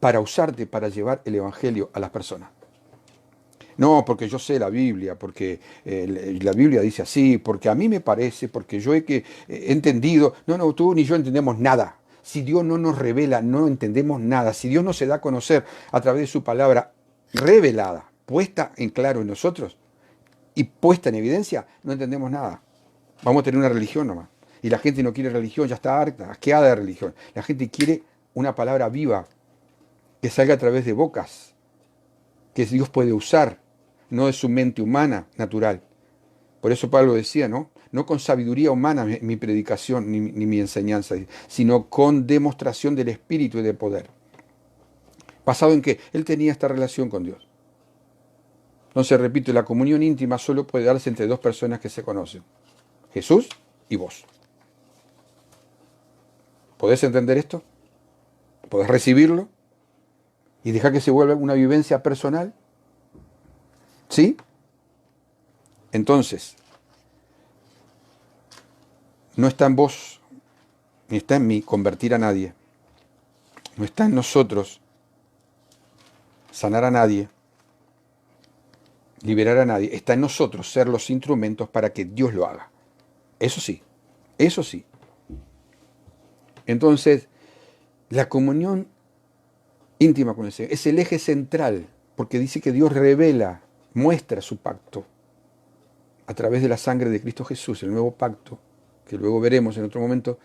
para usarte para llevar el Evangelio a las personas. No, porque yo sé la Biblia, porque la Biblia dice así, porque a mí me parece, porque yo he entendido. No, no, tú ni yo entendemos nada. Si Dios no nos revela, no entendemos nada. Si Dios no se da a conocer a través de su palabra revelada, puesta en claro en nosotros y puesta en evidencia, no entendemos nada. Vamos a tener una religión nomás. Y la gente no quiere religión, ya está harta, asqueada de religión. La gente quiere una palabra viva, que salga a través de bocas, que Dios puede usar, no de su mente humana natural. Por eso Pablo decía, ¿no? No con sabiduría humana mi predicación ni mi enseñanza, sino con demostración del Espíritu y de poder. Basado en que él tenía esta relación con Dios. Entonces, repito, la comunión íntima solo puede darse entre dos personas que se conocen. Jesús y vos. ¿Podés entender esto? ¿Podés recibirlo? ¿Y dejar que se vuelva una vivencia personal? ¿Sí? Entonces, no está en vos, ni está en mí convertir a nadie. No está en nosotros sanar a nadie, liberar a nadie. Está en nosotros ser los instrumentos para que Dios lo haga. Eso sí, eso sí. Entonces, la comunión íntima con el Señor es el eje central, porque dice que Dios revela, muestra su pacto a través de la sangre de Cristo Jesús, el nuevo pacto, que luego veremos en otro momento.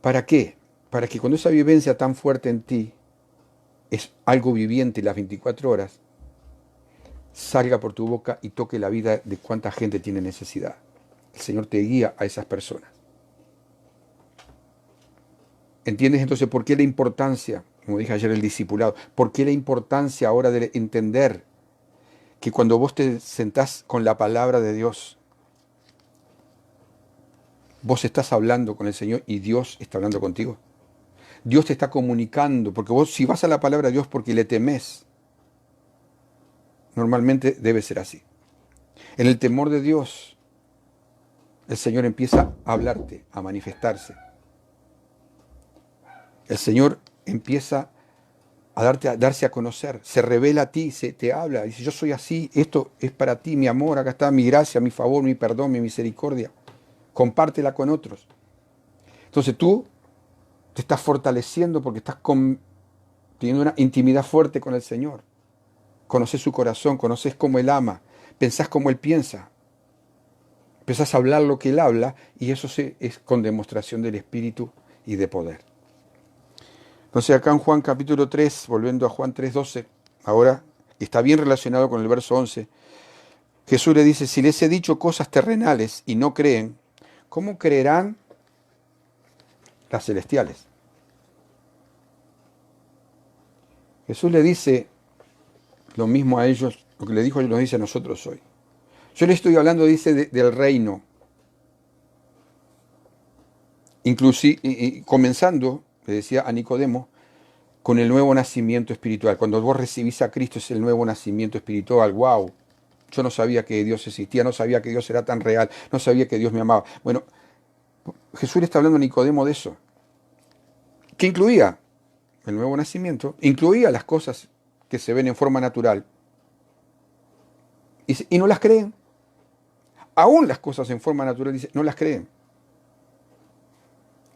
¿Para qué? Para que cuando esa vivencia tan fuerte en ti es algo viviente las 24 horas, salga por tu boca y toque la vida de cuánta gente tiene necesidad. El Señor te guía a esas personas. ¿Entiendes entonces por qué la importancia, como dije ayer, el discipulado? ¿Por qué la importancia ahora de entender que cuando vos te sentás con la palabra de Dios, vos estás hablando con el Señor y Dios está hablando contigo? Dios te está comunicando, porque vos si vas a la palabra de Dios porque le temés, normalmente debe ser así. En el temor de Dios, el Señor empieza a hablarte, a manifestarse. El Señor empieza a darse a conocer, se revela a ti, te habla, dice, yo soy así, esto es para ti, mi amor, acá está mi gracia, mi favor, mi perdón, mi misericordia. Compártela con otros. Entonces tú te estás fortaleciendo porque estás teniendo una intimidad fuerte con el Señor. Conoces su corazón, conoces cómo Él ama, pensás como Él piensa. Empezás a hablar lo que Él habla y eso es con demostración del Espíritu y de poder. Entonces acá en Juan capítulo 3, volviendo a Juan 3:12, ahora está bien relacionado con el verso 11, Jesús le dice, si les he dicho cosas terrenales y no creen, ¿cómo creerán las celestiales? Jesús le dice lo mismo a ellos, lo que le dijo nos dice a nosotros hoy. Yo le estoy hablando, dice, del reino. Inclusive, comenzando, le decía a Nicodemo, con el nuevo nacimiento espiritual. Cuando vos recibís a Cristo es el nuevo nacimiento espiritual. ¡Wow! Yo no sabía que Dios existía, no sabía que Dios era tan real, no sabía que Dios me amaba. Bueno, Jesús le está hablando a Nicodemo de eso. ¿Qué incluía? El nuevo nacimiento. Incluía las cosas que se ven en forma natural. Y no las creen. Aún las cosas en forma natural, dice, no las creen.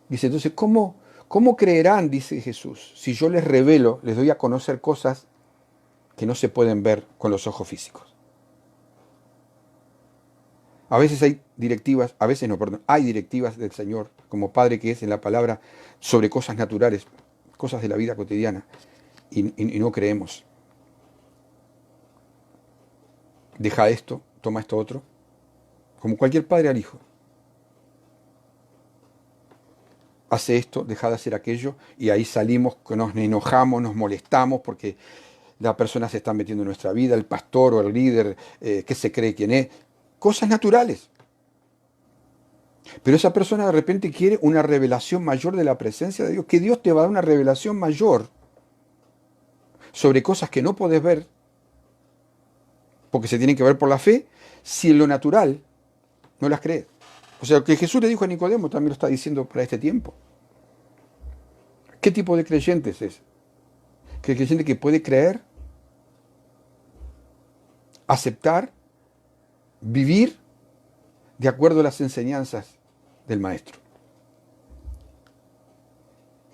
Dice, entonces, ¿cómo creerán, dice Jesús, si yo les revelo, les doy a conocer cosas que no se pueden ver con los ojos físicos? A veces hay directivas, a veces no, perdón, hay directivas del Señor, como Padre que es en la palabra, sobre cosas naturales, cosas de la vida cotidiana, y no creemos. Deja esto, toma esto otro, como cualquier padre al hijo. Hace esto, deja de hacer aquello, y ahí salimos, nos enojamos, nos molestamos, porque la persona se está metiendo en nuestra vida, el pastor o el líder, que se cree quién es. cosas naturales. Pero esa persona de repente quiere una revelación mayor de la presencia de Dios, que Dios te va a dar una revelación mayor sobre cosas que no podés ver, porque se tienen que ver por la fe, si en lo natural no las crees. O sea, lo que Jesús le dijo a Nicodemo también lo está diciendo para este tiempo. ¿Qué tipo de creyentes es? Que el creyente que puede creer, aceptar, vivir de acuerdo a las enseñanzas del Maestro.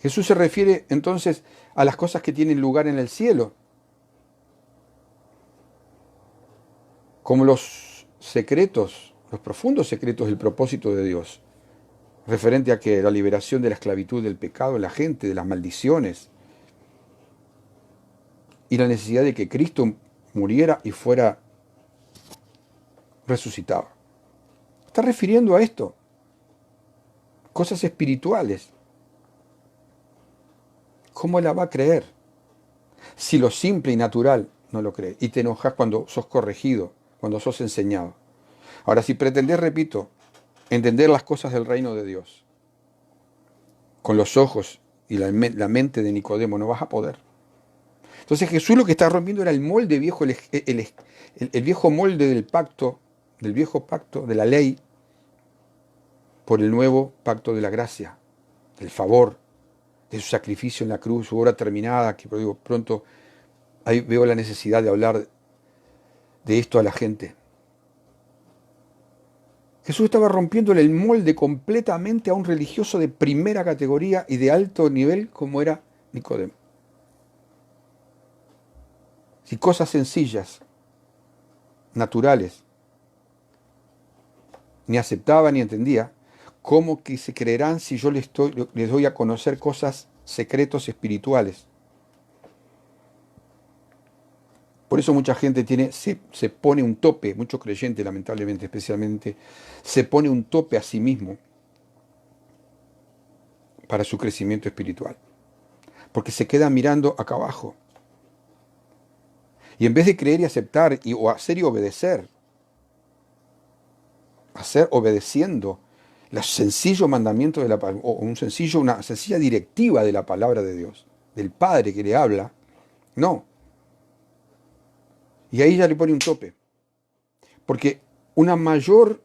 Jesús se refiere entonces a las cosas que tienen lugar en el cielo, como los secretos, los profundos secretos del propósito de Dios, referente a que la liberación de la esclavitud del pecado de la gente, de las maldiciones, y la necesidad de que Cristo muriera y fuera resucitado. Está refiriendo a esto, cosas espirituales. ¿Cómo la va a creer? Si lo simple y natural no lo cree, y te enojas cuando sos corregido, cuando sos enseñado. Ahora, si pretendés, repito, entender las cosas del reino de Dios, con los ojos y la mente de Nicodemo, no vas a poder. Entonces Jesús lo que está rompiendo era el molde viejo, el viejo molde del pacto, del viejo pacto, de la ley, por el nuevo pacto de la gracia, del favor, de su sacrificio en la cruz, su obra terminada, que pronto ahí veo la necesidad de hablar de esto a la gente. Jesús estaba rompiéndole el molde completamente a un religioso de primera categoría y de alto nivel como era Nicodemo. Si cosas sencillas, naturales, ni aceptaba ni entendía, ¿cómo que se creerán si yo les doy a conocer cosas secretos espirituales? Por eso mucha gente se pone un tope, muchos creyentes lamentablemente especialmente, se pone un tope a sí mismo para su crecimiento espiritual. Porque se queda mirando acá abajo. Y en vez de creer y aceptar o hacer y obedecer, hacer obedeciendo los sencillos mandamientos de la palabra, o una sencilla directiva de la palabra de Dios, del Padre que le habla, no. Y ahí ya le pone un tope. Porque una mayor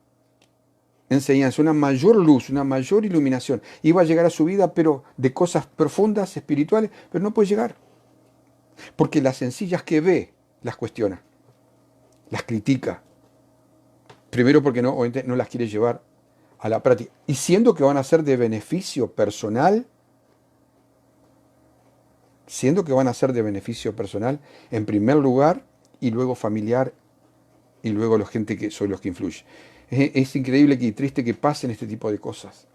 enseñanza, una mayor luz, una mayor iluminación iba a llegar a su vida, pero de cosas profundas, espirituales, pero no puede llegar. Porque las sencillas que ve, las cuestiona, las critica. Primero porque no las quiere llevar a la práctica. Y siendo que van a ser de beneficio personal, en primer lugar, y luego familiar, y luego la gente que son los que influyen. Es increíble y triste que pasen este tipo de cosas.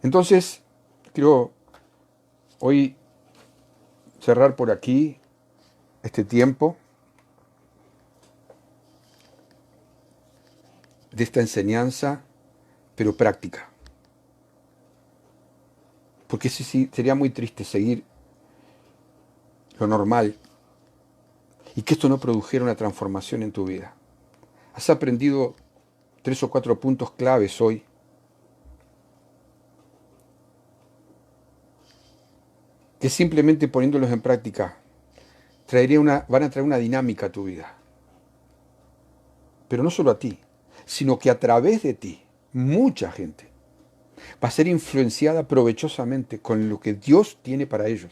Entonces, quiero hoy cerrar por aquí este tiempo de esta enseñanza, pero práctica. Porque sí, sería muy triste seguir lo normal y que esto no produjera una transformación en tu vida. Has aprendido 3 o 4 puntos claves hoy. Que simplemente poniéndolos en práctica van a traer una dinámica a tu vida. Pero no solo a ti, sino que a través de ti, mucha gente va a ser influenciada provechosamente con lo que Dios tiene para ellos.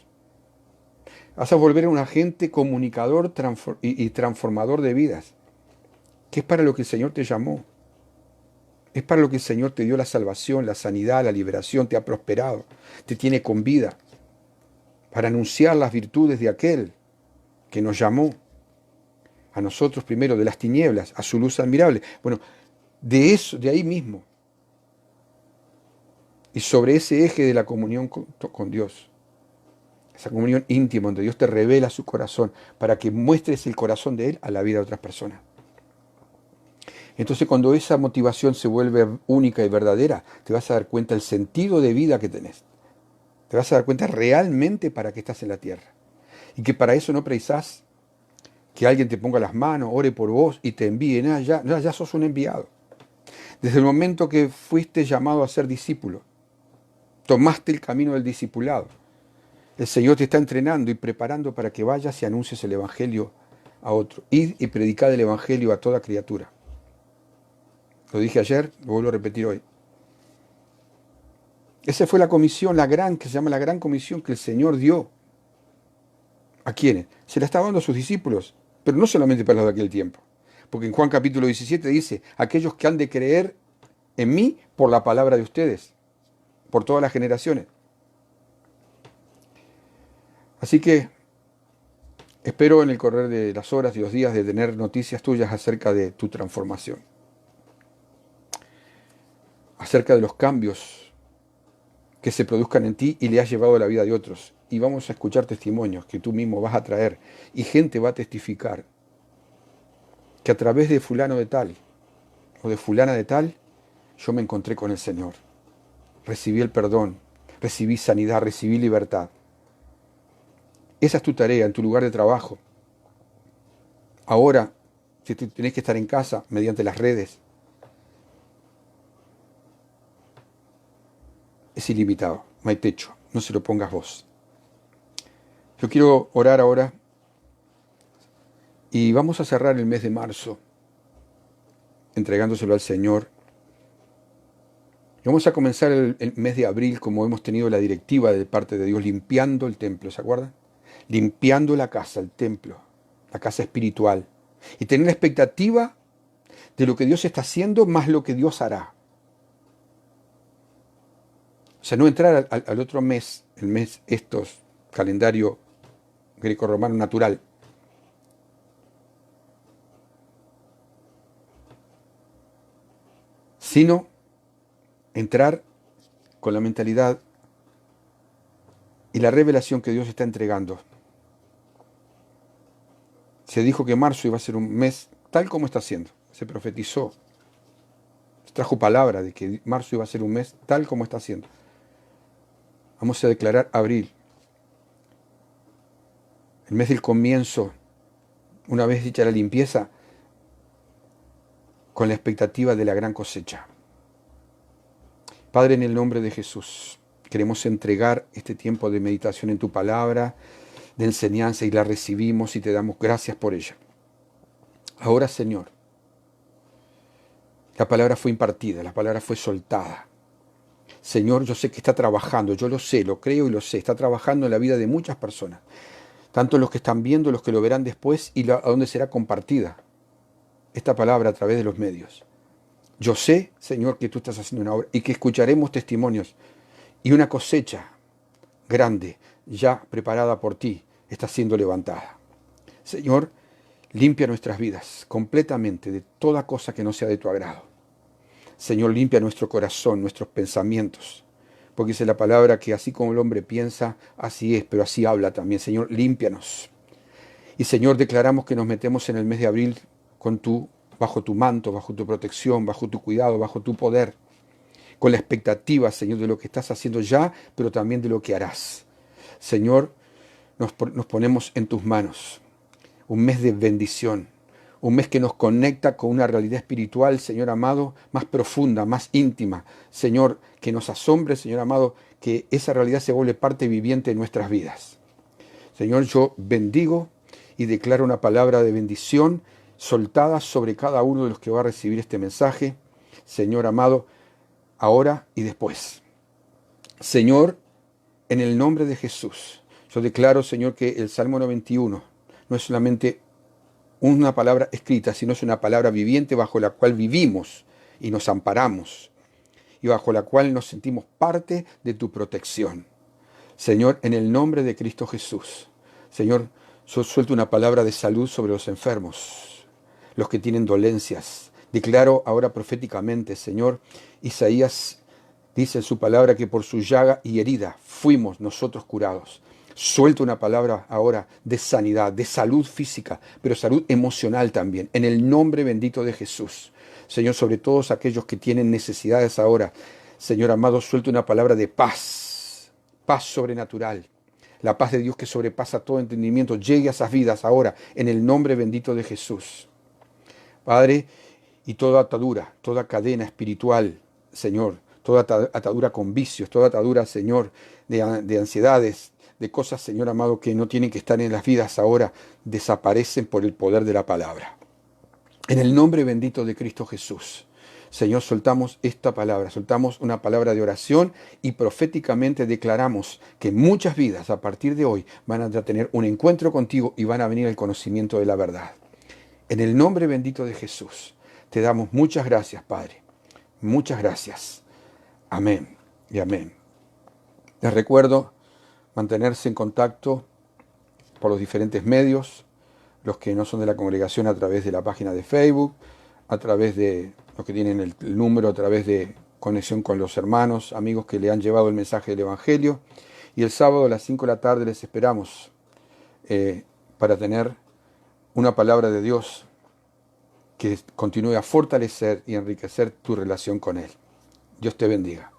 Vas a volver a un agente comunicador y transformador de vidas, que es para lo que el Señor te llamó. Es para lo que el Señor te dio la salvación, la sanidad, la liberación, te ha prosperado, te tiene con vida, para anunciar las virtudes de aquel que nos llamó a nosotros primero de las tinieblas, a su luz admirable. Bueno, de ahí mismo, y sobre ese eje de la comunión con Dios, esa comunión íntima donde Dios te revela su corazón para que muestres el corazón de Él a la vida de otras personas. Entonces cuando esa motivación se vuelve única y verdadera, te vas a dar cuenta del sentido de vida que tenés. Te vas a dar cuenta realmente para qué estás en la tierra. Y que para eso no precisás que alguien te ponga las manos, ore por vos y te envíe. Nada, ya sos un enviado. Desde el momento que fuiste llamado a ser discípulo, tomaste el camino del discipulado. El Señor te está entrenando y preparando para que vayas y anuncies el Evangelio a otro. Id y predicad el Evangelio a toda criatura. Lo dije ayer, lo vuelvo a repetir hoy. Esa fue la comisión, que se llama la gran comisión que el Señor dio. ¿A quiénes? Se la estaba dando a sus discípulos, pero no solamente para los de aquel tiempo. Porque en Juan capítulo 17 dice, aquellos que han de creer en mí por la palabra de ustedes, por todas las generaciones. Así que espero en el correr de las horas y los días de tener noticias tuyas acerca de tu transformación, acerca de los cambios que se produzcan en ti y le has llevado a la vida de otros. Y vamos a escuchar testimonios que tú mismo vas a traer y gente va a testificar que a través de fulano de tal o de fulana de tal, yo me encontré con el Señor. Recibí el perdón, recibí sanidad, recibí libertad. Esa es tu tarea en tu lugar de trabajo. Ahora, si tú tenés que estar en casa mediante las redes, es ilimitado, no hay techo, no se lo pongas vos. Yo quiero orar ahora y vamos a cerrar el mes de marzo entregándoselo al Señor. Y vamos a comenzar el mes de abril, como hemos tenido la directiva de parte de Dios, limpiando el templo, ¿se acuerdan? Limpiando la casa, el templo, la casa espiritual. Y tener la expectativa de lo que Dios está haciendo más lo que Dios hará. O sea, no entrar al otro mes, el mes calendario greco-romano natural, sino entrar con la mentalidad y la revelación que Dios está entregando. Se dijo que marzo iba a ser un mes tal como está siendo. Se profetizó. Se trajo palabra de que marzo iba a ser un mes tal como está siendo. Vamos a declarar abril, el mes del comienzo, una vez dicha la limpieza, con la expectativa de la gran cosecha. Padre, en el nombre de Jesús, queremos entregar este tiempo de meditación en tu palabra, de enseñanza, y la recibimos y te damos gracias por ella. Ahora, Señor, la palabra fue impartida, la palabra fue soltada. Señor, yo sé que está trabajando, yo lo sé, lo creo y lo sé, está trabajando en la vida de muchas personas, tanto los que están viendo, los que lo verán después y a dónde será compartida esta palabra a través de los medios. Yo sé, Señor, que tú estás haciendo una obra y que escucharemos testimonios y una cosecha grande ya preparada por ti está siendo levantada. Señor, limpia nuestras vidas completamente de toda cosa que no sea de tu agrado. Señor, limpia nuestro corazón, nuestros pensamientos, porque dice la palabra que así como el hombre piensa, así es, pero así habla también. Señor, límpianos. Y Señor, declaramos que nos metemos en el mes de abril bajo tu manto, bajo tu protección, bajo tu cuidado, bajo tu poder, con la expectativa, Señor, de lo que estás haciendo ya, pero también de lo que harás. Señor, nos ponemos en tus manos. Un mes de bendición, un mes que nos conecta con una realidad espiritual, Señor amado, más profunda, más íntima. Señor, que nos asombre, Señor amado, que esa realidad se vuelve parte viviente de nuestras vidas. Señor, yo bendigo y declaro una palabra de bendición soltada sobre cada uno de los que va a recibir este mensaje, Señor amado, ahora y después. Señor, en el nombre de Jesús, yo declaro, Señor, que el Salmo 91 no es solamente una palabra escrita, sino es una palabra viviente bajo la cual vivimos y nos amparamos y bajo la cual nos sentimos parte de tu protección. Señor, en el nombre de Cristo Jesús, Señor, yo suelto una palabra de salud sobre los enfermos, los que tienen dolencias. Declaro ahora proféticamente, Señor, Isaías dice en su palabra que por su llaga y herida fuimos nosotros curados. Suelto una palabra ahora de sanidad, de salud física, pero salud emocional también, en el nombre bendito de Jesús. Señor, sobre todos aquellos que tienen necesidades ahora, Señor amado, suelto una palabra de paz, paz sobrenatural, La paz de Dios que sobrepasa todo entendimiento llegue a esas vidas ahora, en el nombre bendito de Jesús. Padre, y toda atadura, toda cadena espiritual, Señor, toda atadura con vicios, toda atadura, Señor, de ansiedades, de cosas, Señor amado, que no tienen que estar en las vidas ahora, desaparecen por el poder de la palabra. En el nombre bendito de Cristo Jesús. Señor, soltamos esta palabra, soltamos una palabra de oración y proféticamente declaramos que muchas vidas a partir de hoy van a tener un encuentro contigo y van a venir al conocimiento de la verdad. En el nombre bendito de Jesús, te damos muchas gracias, Padre. Muchas gracias. Amén y amén. Les recuerdo mantenerse en contacto por los diferentes medios, los que no son de la congregación a través de la página de Facebook, a través de los que tienen el número, a través de conexión con los hermanos, amigos que le han llevado el mensaje del Evangelio. Y el sábado a las 5 de la tarde les esperamos para tener una palabra de Dios que continúe a fortalecer y enriquecer tu relación con Él. Dios te bendiga.